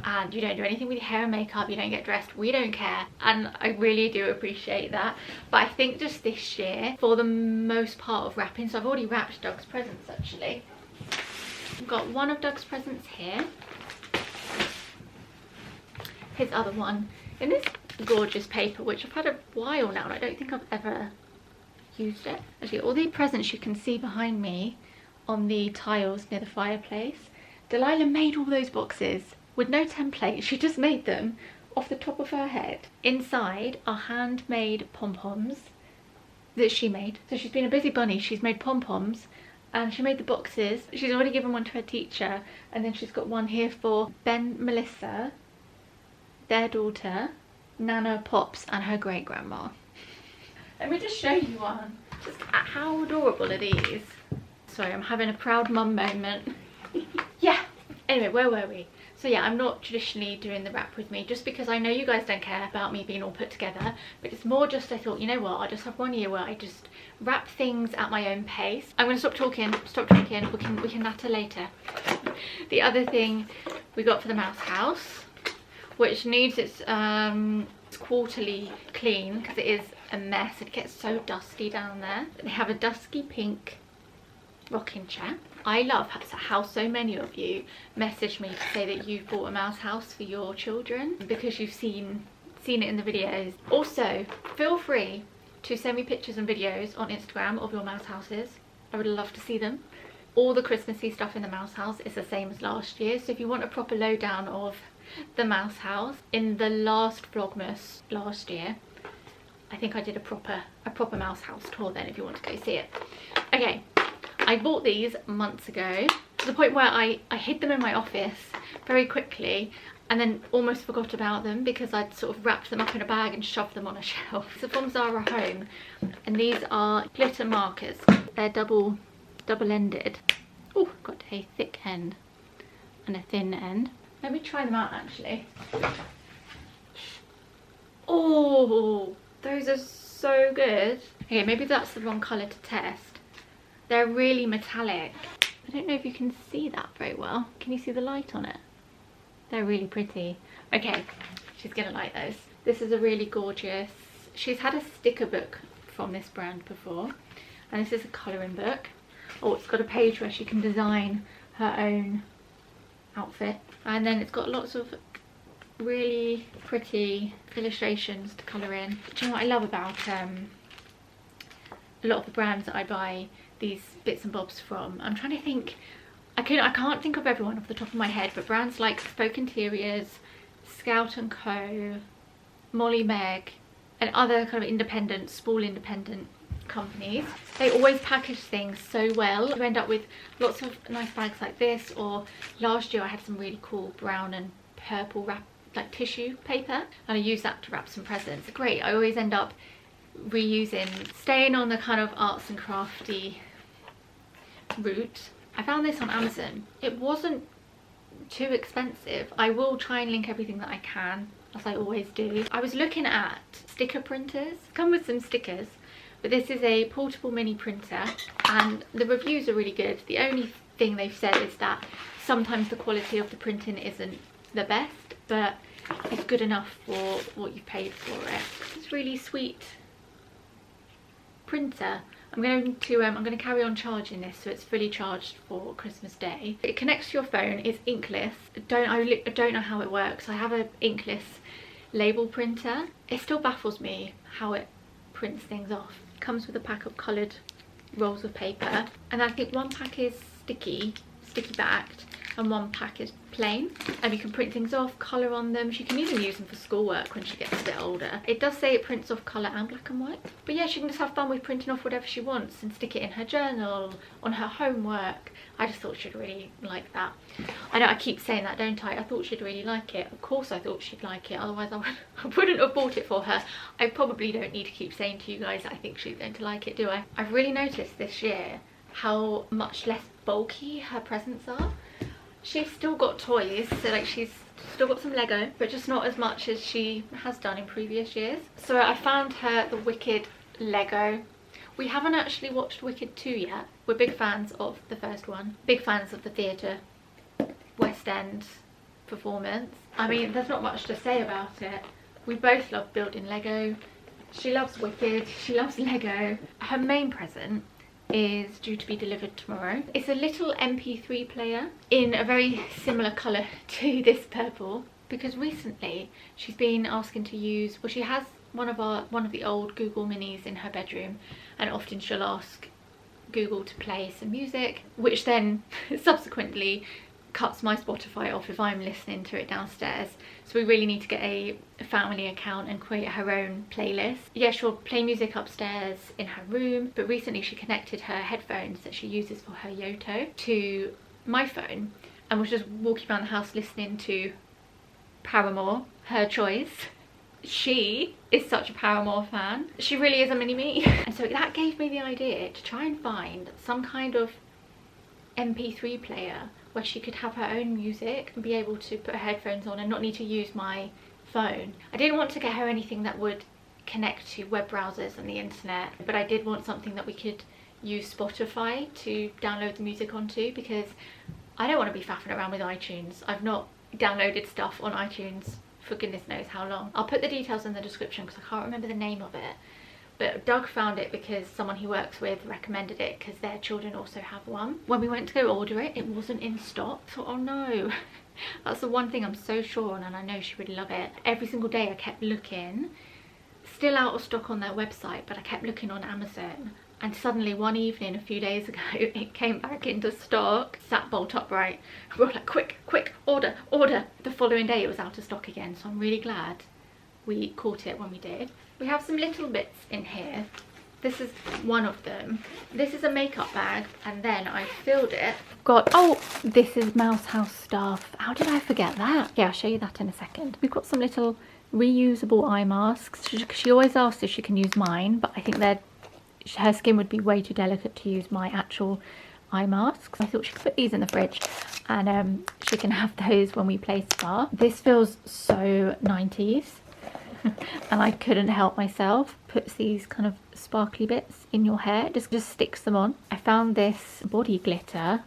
and you don't do anything with your hair and makeup, you don't get dressed, we don't care. And I really do appreciate that. But I think just this year, for the most part of wrapping, so I've already wrapped Doug's presents actually. I've got one of Doug's presents here, his other one in this gorgeous paper, which I've had a while now and I don't think I've ever used it. Actually, all the presents you can see behind me on the tiles near the fireplace, Delilah made all those boxes with no template. She just made them off the top of her head. Inside are handmade pom-poms that she made. So she's been a busy bunny. She's made pom-poms and she made the boxes. She's already given one to her teacher, and then she's got one here for Ben, Melissa, their daughter, Nana, Pops and her great-grandma. Let me just show you one. Just how adorable are these? Sorry, I'm having a proud mum moment. Yeah, anyway, where were we? So yeah, I'm not traditionally doing the wrap with me, just because I know you guys don't care about me being all put together, but it's more just I thought, you know what, I'll just have one year where I just wrap things at my own pace. I'm going to stop talking, we can natter later. The other thing we got for the mouse house, which needs its quarterly clean because it is a mess. It gets so dusty down there. They have a dusky pink rocking chair. I love how so many of you message me to say that you've bought a mouse house for your children because you've seen it in the videos. Also, feel free to send me pictures and videos on Instagram of your mouse houses. I would love to see them. All the Christmassy stuff in the mouse house is the same as last year, so if you want a proper lowdown of the mouse house, in the last Vlogmas last year I think I did a proper mouse house tour then, if you want to go see it. Okay, I bought these months ago to the point where I hid them in my office very quickly and then almost forgot about them because I'd sort of wrapped them up in a bag and shoved them on a shelf. So from Zara Home, and these are glitter markers. They're double-ended. Oh, got a thick end and a thin end. Let me try them out actually. Oh, those are so good. Okay, maybe that's the wrong colour to test. They're really metallic. I don't know if you can see that very well. Can you see the light on it? They're really pretty. Okay, she's gonna like those. This is a really gorgeous, she's had a sticker book from this brand before, and this is a colouring book. Oh, it's got a page where she can design her own outfit, and then it's got lots of really pretty illustrations to colour in. Do you know what I love about a lot of the brands that I buy these bits and bobs from? I'm trying to think, I can't think of everyone off the top of my head, but brands like Spoke Interiors, Scout & Co, Molly Meg and other kind of independent, small independent companies, they always package things so well. You end up with lots of nice bags like this, or last year I had some really cool brown and purple wrap, like tissue paper, and I used that to wrap some presents. Great. I always end up reusing, staying on the kind of arts and crafty route. I found this on Amazon. It wasn't too expensive. I will try and link everything that I can, as I always do. I was looking at sticker printers. Come with some stickers, but this is a portable mini printer and the reviews are really good. The only thing they've said is that sometimes the quality of the printing isn't the best, but it's good enough for what you've paid for it. It's really sweet printer. I'm going to carry on charging this so it's fully charged for Christmas Day. It connects to your phone. It's inkless. I don't know how it works. I have an inkless label printer. It still baffles me how it prints things off. It comes with a pack of coloured rolls of paper, and I think one pack is sticky backed and one pack is plain, and you can print things off, colour on them. She can even use them for schoolwork when she gets a bit older. It does say it prints off colour and black and white, but yeah, she can just have fun with printing off whatever she wants and stick it in her journal, on her homework. I just thought she'd really like that. I know I keep saying that, don't I? I thought she'd really like it. Of course I thought she'd like it, otherwise I wouldn't have bought it for her. I probably don't need to keep saying to you guys I think she's going to like it, do I? I've really noticed this year how much less bulky her presents are. She's still got toys, so like she's still got some Lego, but just not as much as she has done in previous years. So I found her the Wicked Lego. We haven't actually watched Wicked 2 yet. We're big fans of the first one. Big fans of the theatre, West End performance. I mean, there's not much to say about it. We both love building Lego. She loves Wicked, she loves Lego. Her main present is due to be delivered tomorrow. It's a little MP3 player in a very similar colour to this purple, because recently she's been asking to use, well, she has one of the old Google Minis in her bedroom, and often she'll ask Google to play some music, which then subsequently cuts my Spotify off if I'm listening to it downstairs. So we really need to get a family account and create her own playlist. Yeah, she'll play music upstairs in her room, but recently she connected her headphones that she uses for her Yoto to my phone and was just walking around the house listening to Paramore, her choice. She is such a Paramore fan. She really is a mini me. And so that gave me the idea to try and find some kind of MP3 player where she could have her own music and be able to put her headphones on and not need to use my phone. I didn't want to get her anything that would connect to web browsers and the internet, but I did want something that we could use Spotify to download the music onto, because I don't want to be faffing around with iTunes. I've not downloaded stuff on iTunes for goodness knows how long. I'll put the details in the description because I can't remember the name of it. But Doug found it because someone he works with recommended it because their children also have one. When we went to go order it, it wasn't in stock. I thought, oh no. That's the one thing I'm so sure on, and I know she would love it. Every single day I kept looking. Still out of stock on their website, but I kept looking on Amazon. And suddenly one evening a few days ago, it came back into stock. Sat bolt upright. We were like, quick, quick, order, order. The following day it was out of stock again. So I'm really glad we caught it when we did. We have some little bits in here. This is one of them. This is a makeup bag, and then I filled it. Got, oh, this is Mouse House stuff. How did I forget that? Yeah, I'll show you that in a second. We've got some little reusable eye masks. She always asks if she can use mine, but I think her skin would be way too delicate to use my actual eye masks. I thought she could put these in the fridge, and she can have those when we play Spa. This feels so 90s. And I couldn't help myself. Puts these kind of sparkly bits in your hair, just sticks them on. I found this body glitter,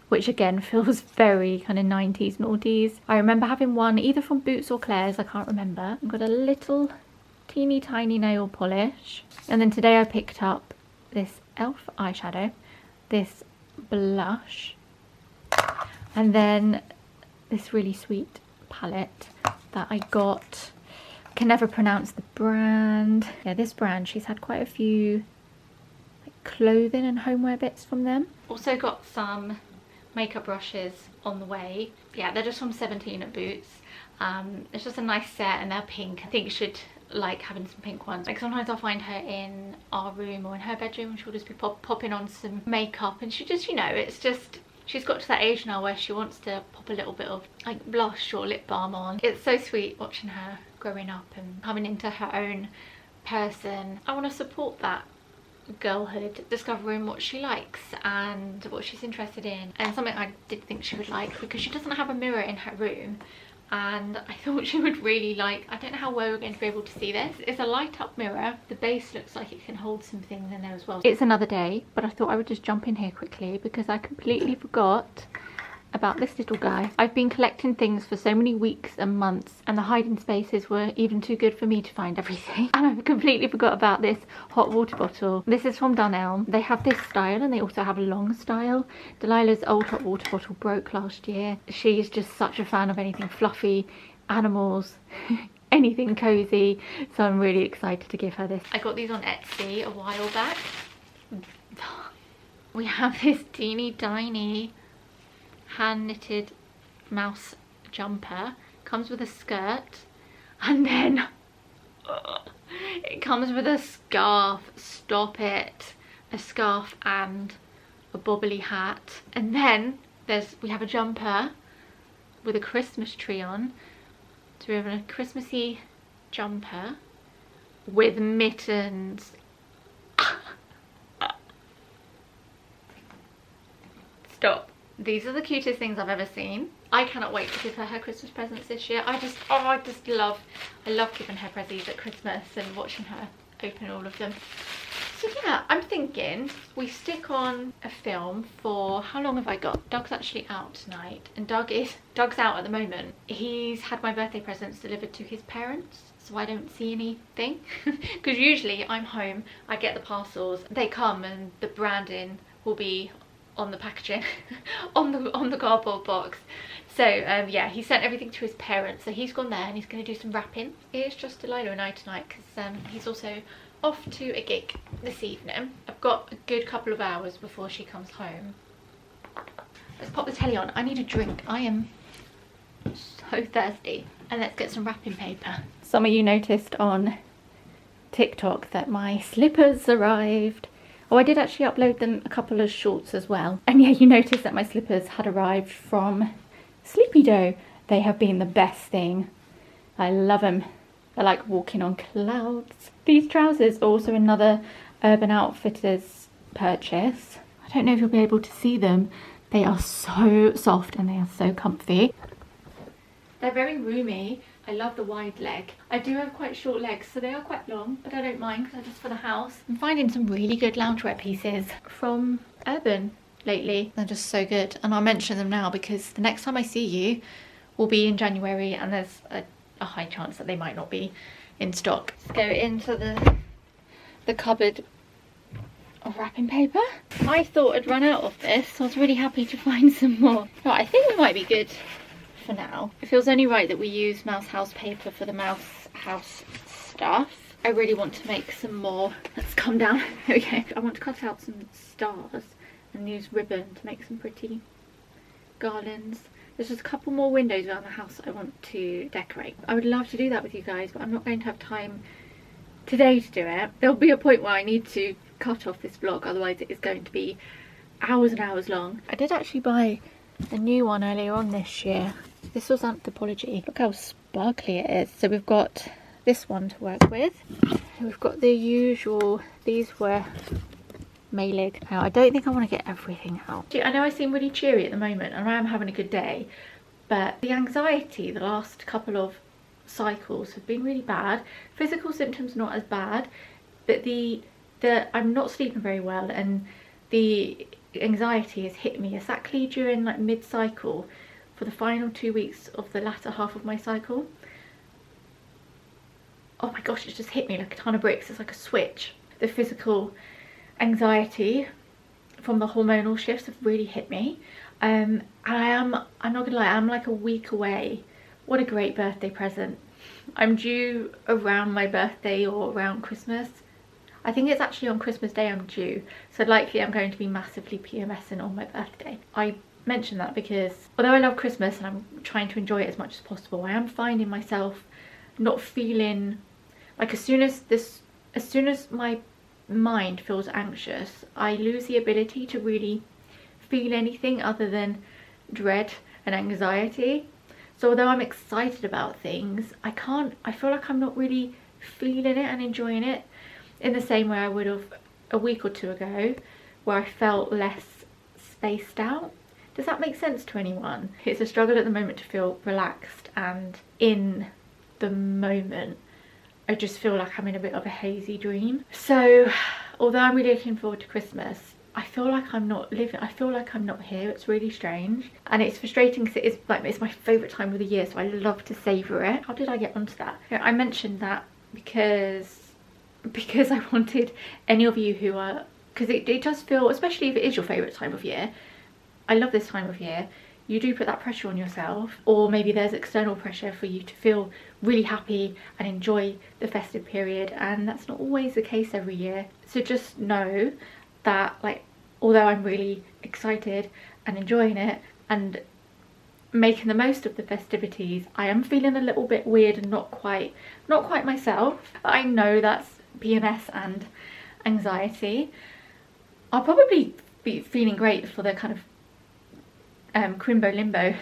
which again feels very kind of 90s noughties. I remember having one either from Boots or Claire's, I can't remember. I've got a little teeny tiny nail polish, and then today I picked up this e.l.f. eyeshadow, this blush, and then this really sweet palette that I got. Can never pronounce the brand. Yeah, this brand, she's had quite a few like clothing and homeware bits from them. Also got some makeup brushes on the way. Yeah, they're just from 17 at Boots. It's just a nice set and they're pink. I think you should like having some pink ones. Like sometimes I'll find her in our room or in her bedroom and she'll just be popping on some makeup, and she just, you know, it's just, she's got to that age now where she wants to pop a little bit of like blush or lip balm on. It's so sweet watching her growing up and coming into her own person. I want to support that girlhood, discovering what she likes and what she's interested in, and something I did think she would like, because she doesn't have a mirror in her room, and I thought she would really like, I don't know how well we're going to be able to see this. It's a light up mirror. The base looks like it can hold some things in there as well. It's another day, but I thought I would just jump in here quickly because I completely forgot about this little guy. I've been collecting things for so many weeks and months, and the hiding spaces were even too good for me to find everything. And I've completely forgot about this hot water bottle. This is from Dunelm. They have this style and they also have a long style. Delilah's old hot water bottle broke last year. She's just such a fan of anything fluffy, animals, anything cozy. So I'm really excited to give her this. I got these on Etsy a while back. We have this teeny tiny hand knitted mouse jumper. Comes with a skirt, and then it comes with a scarf. Stop it. A scarf and a bobbly hat, and then we have a jumper with a Christmas tree on. So we have a Christmassy jumper with mittens. Stop. These are the cutest things I've ever seen. I cannot wait to give her Christmas presents this year. I love giving her presents at Christmas and watching her open all of them. So yeah, I'm thinking we stick on a film for, how long have I got? Doug's actually out tonight, and Doug's out at the moment. He's had my birthday presents delivered to his parents, so I don't see anything. Because usually I'm home, I get the parcels, they come and the branding will be on the packaging, on the cardboard box. So yeah, he sent everything to his parents, so he's gone there and he's going to do some wrapping. It's just Delilah and I tonight because he's also off to a gig this evening. I've got a good couple of hours before she comes home. Let's pop the telly on. I need a drink. I am so thirsty. And let's get some wrapping paper. Some of you noticed on TikTok that my slippers arrived. Oh, I did actually upload them a couple of shorts as well. And yeah, you noticed that my slippers had arrived from Sleepy Dough. They have been the best thing. I love them. They're like walking on clouds. These trousers are also another Urban Outfitters purchase. I don't know if you'll be able to see them. They are so soft and they are so comfy. They're very roomy. I love the wide leg. I do have quite short legs, so they are quite long, but I don't mind because they're just for the house. I'm finding some really good loungewear pieces from Urban lately. They're just so good, and I'll mention them now because the next time I see you will be in January, and there's a high chance that they might not be in stock. Let's go into the cupboard of wrapping paper. I thought I'd run out of this, so I was really happy to find some more. Right, I think we might be good for now. It feels only right that we use Mouse House paper for the Mouse House stuff. I really want to make some more. Let's calm down. Okay, I want to cut out some stars and use ribbon to make some pretty garlands. There's just a couple more windows around the house that I want to decorate. I would love to do that with you guys, but I'm not going to have time today to do it. There'll be a point where I need to cut off this vlog, otherwise it is going to be hours and hours long. I did actually buy a new one earlier on this year. This was Anthropology. Look how sparkly it is. So we've got this one to work with. We've got the usual, these were Mailig. Now I don't think I want to get everything out. I know I seem really cheery at the moment and I am having a good day, but the anxiety the last couple of cycles have been really bad. Physical symptoms not as bad, but I'm not sleeping very well, and the anxiety has hit me exactly during like mid-cycle for the final 2 weeks of the latter half of my cycle. Oh my gosh, it's just hit me like a ton of bricks. It's like a switch. The physical anxiety from the hormonal shifts have really hit me. And I'm not gonna lie, I'm like a week away. What a great birthday present. I'm due around my birthday or around Christmas. I think it's actually on Christmas Day I'm due, so likely I'm going to be massively PMSing on my birthday. I mention that because although I love Christmas and I'm trying to enjoy it as much as possible, I am finding myself not feeling like, as soon as my mind feels anxious, I lose the ability to really feel anything other than dread and anxiety. So although I'm excited about things, I feel like I'm not really feeling it and enjoying it in the same way I would have a week or two ago, where I felt less spaced out. Does that make sense to anyone? It's a struggle at the moment to feel relaxed and in the moment. I just feel like I'm in a bit of a hazy dream. So although I'm really looking forward to Christmas, I feel like I'm not living, I feel like I'm not here. It's really strange and it's frustrating because it's my favourite time of the year, so I love to savour it. How did I get onto that? I mentioned that because I wanted any of you who are, because it does feel, especially if it is your favourite time of year, I love this time of year, you do put that pressure on yourself, or maybe there's external pressure for you to feel really happy and enjoy the festive period, and that's not always the case every year. So just know that, like, although I'm really excited and enjoying it and making the most of the festivities, I am feeling a little bit weird and not quite myself. I know that's PMS and anxiety. I'll probably be feeling great for the kind of crimbo limbo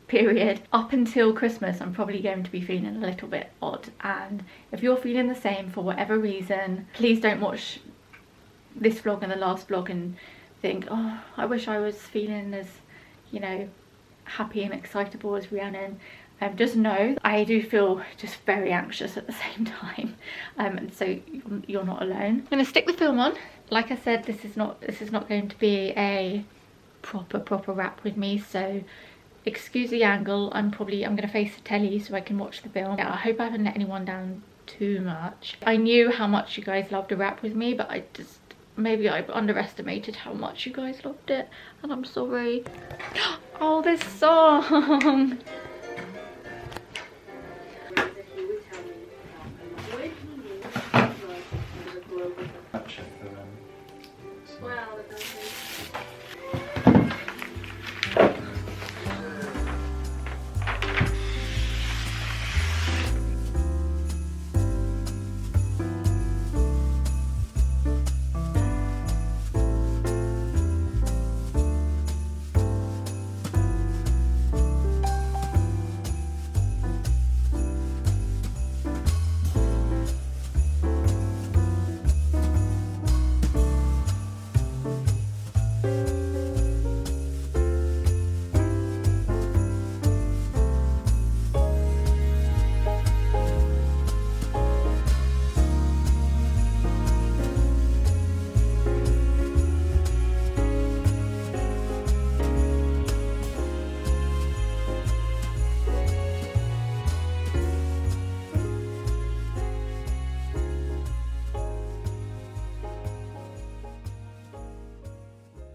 period. Up until Christmas I'm probably going to be feeling a little bit odd, and if you're feeling the same for whatever reason, please don't watch this vlog and the last vlog and think, oh, I wish I was feeling as, you know, happy and excitable as Rhiannon. Just know I do feel just very anxious at the same time, and so you're not alone. I'm gonna stick the film on. Like I said, this is not going to be a proper wrap with me, so excuse the angle. I'm gonna face the telly so I can watch the film. I hope I haven't let anyone down too much. I knew how much you guys loved a wrap with me, but maybe I underestimated how much you guys loved it, and I'm sorry. Oh, this song!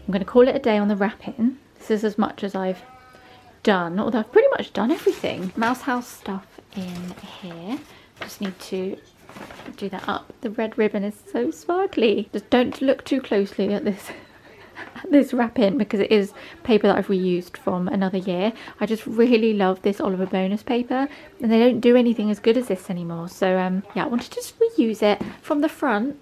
I'm going to call it a day on the wrapping. This is as much as I've done, although I've pretty much done everything. Mouse house stuff in here. Just need to do that up. The red ribbon is so sparkly. Just don't look too closely at this wrapping, because it is paper that I've reused from another year. I just really love this Oliver bonus paper, and they don't do anything as good as this anymore. So yeah, I wanted to just reuse it. From the front,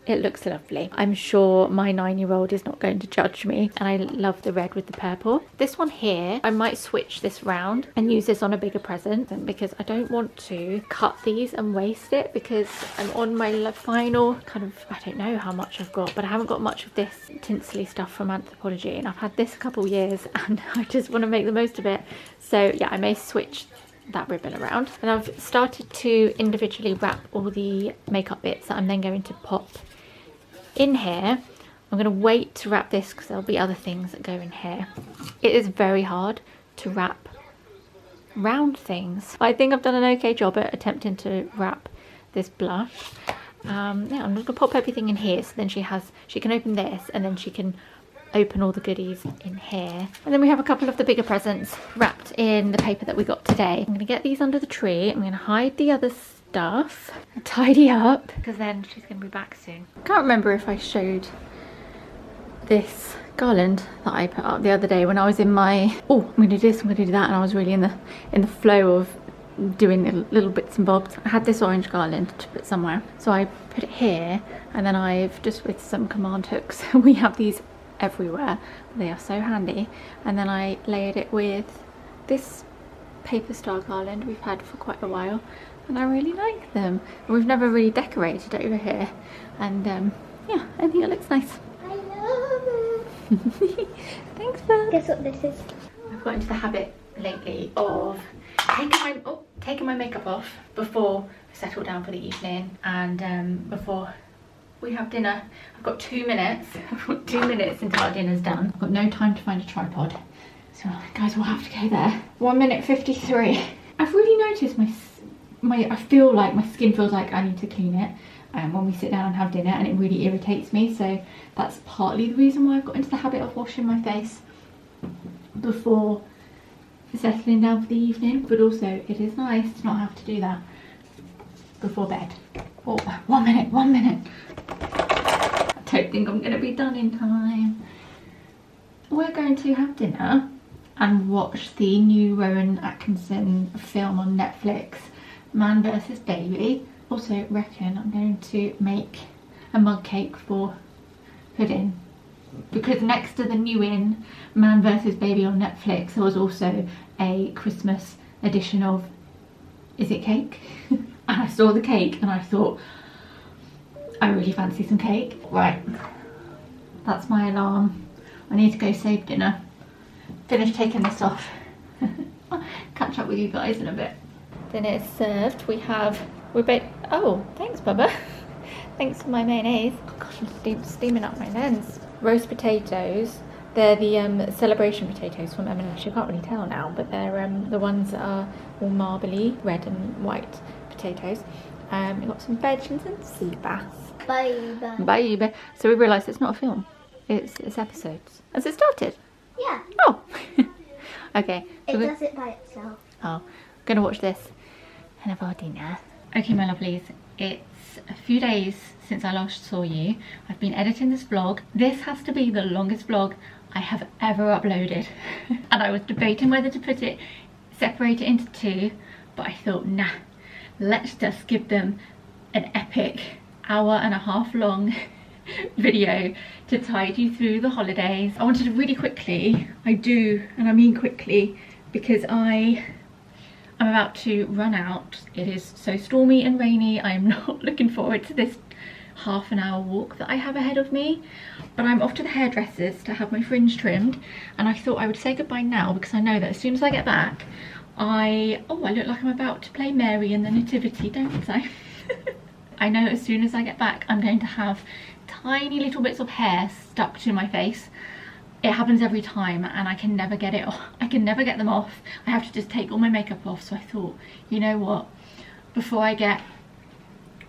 it looks lovely. I'm sure my 9-year-old is not going to judge me. And I love the red with the purple. This one here, I might switch this round and use this on a bigger present, because I don't want to cut these and waste it, because I'm on my final kind of, I don't know how much I've got, but I haven't got much of this tinsely stuff from Anthropology, and I've had this a couple years and I just want to make the most of it. So yeah, I may switch that ribbon around. And I've started to individually wrap all the makeup bits that I'm then going to pop in here. I'm going to wait to wrap this because there'll be other things that go in here. It is very hard to wrap round things. I think I've done an okay job at attempting to wrap this blush. Yeah, I'm just going to pop everything in here, so then she can open this, and then she can open all the goodies in here. And then we have a couple of the bigger presents wrapped in the paper that we got today. I'm going to get these under the tree. I'm going to hide the other stuff and tidy up, because then she's going to be back soon. I can't remember if I showed this garland that I put up the other day when I was in my, oh, I'm going to do this, I'm going to do that, and I was really in the flow of doing little bits and bobs. I had this orange garland to put somewhere, so I put it here, and then I've just, with some command hooks, we have these everywhere, they are so handy, and then I layered it with this paper star garland we've had for quite a while, and I really like them. We've never really decorated over here, and yeah, I think it looks nice. I love it. Thanks, Belle. Guess what this is? I've got into the habit lately of taking my makeup off before I settle down for the evening, and before we have dinner. I've got 2 minutes. I've got 2 minutes until our dinner's done. I've got no time to find a tripod, so guys, we'll have to go there. 1 minute 53. I've really noticed I feel like my skin feels like I need to clean it when we sit down and have dinner, and it really irritates me. So that's partly the reason why I've got into the habit of washing my face before settling down for the evening, but also it is nice to not have to do that before bed. Oh, 1 minute, 1 minute. I don't think I'm going to be done in time. We're going to have dinner and watch the new Rowan Atkinson film on Netflix, Man vs Baby. Also reckon I'm going to make a mug cake for pudding, because next to the new Man vs Baby on Netflix, there was also a Christmas edition of Is It Cake? And I saw the cake and I thought, I really fancy some cake. Right, that's my alarm. I need to go save dinner. Finish taking this off. Catch up with you guys in a bit. Dinner is served. Oh, thanks, Bubba. Thanks for my mayonnaise. Oh gosh, I'm steaming up my lens. Roast potatoes. They're the celebration potatoes from M&S. You can't really tell now, but they're the ones that are all marbly, red and white potatoes. We've got some veg and some sea bass. Bye. So we realised it's not a film. It's episodes. Has it started? Yeah. Oh. Okay. It does it by itself. Oh, gonna watch this and have our dinner. Okay, my lovelies, it's a few days since I last saw you. I've been editing this vlog. This has to be the longest vlog I have ever uploaded. And I was debating whether to put it, separate it into two, but I thought, nah, let's just give them an epic hour-and-a-half long video to tide you through the holidays. I wanted to really quickly, I do, and I mean quickly, because I'm about to run out. It is so stormy and rainy. I am not looking forward to this half-an-hour walk that I have ahead of me, but I'm off to the hairdressers to have my fringe trimmed, and I thought I would say goodbye now because I know that as soon as I get back, I look like I'm about to play Mary in the Nativity, don't I? I know as soon as I get back I'm going to have tiny little bits of hair stuck to my face. It happens every time and I can never get it off. I can never get them off. I have to just take all my makeup off. So I thought, you know what, before I get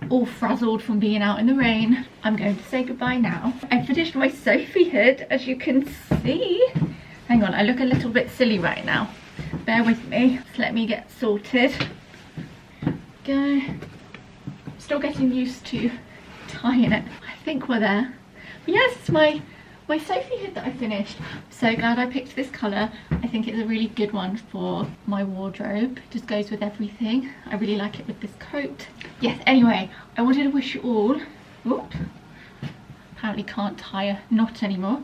all frazzled from being out in the rain, I'm going to say goodbye now. I finished my Sophie hood, as you can see. Hang on, I look a little bit silly right now. Bear with me. Just let me get sorted. Go. Still getting used to tying it. I think we're there. But yes, my Sophie hood that I finished. I'm so glad I picked this colour. I think it's a really good one for my wardrobe. Just goes with everything. I really like it with this coat. Yes, anyway, I wanted to wish you all... Whoop. Apparently can't tie a knot anymore.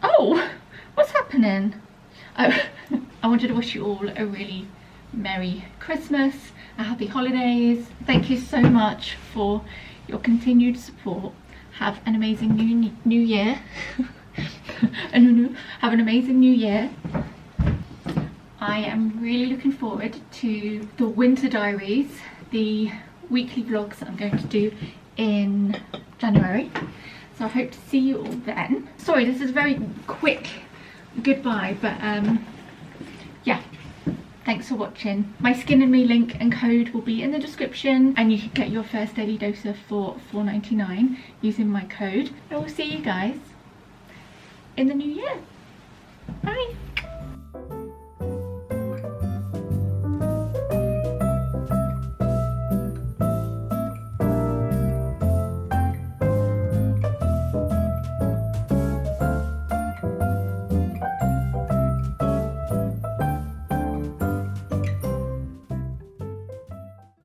Oh, what's happening? Oh, I wanted to wish you all a really Merry Christmas, a happy holidays. Thank you so much for your continued support. Have an amazing new year. Have an amazing new year. I am really looking forward to the winter diaries, the weekly vlogs that I'm going to do in January. So I hope to see you all then. Sorry, this is a very quick goodbye, but yeah. Thanks for watching. My Skin and Me link and code will be in the description, and you can get your first daily doser for $4.99 using my code. I will see you guys in the new year. Bye.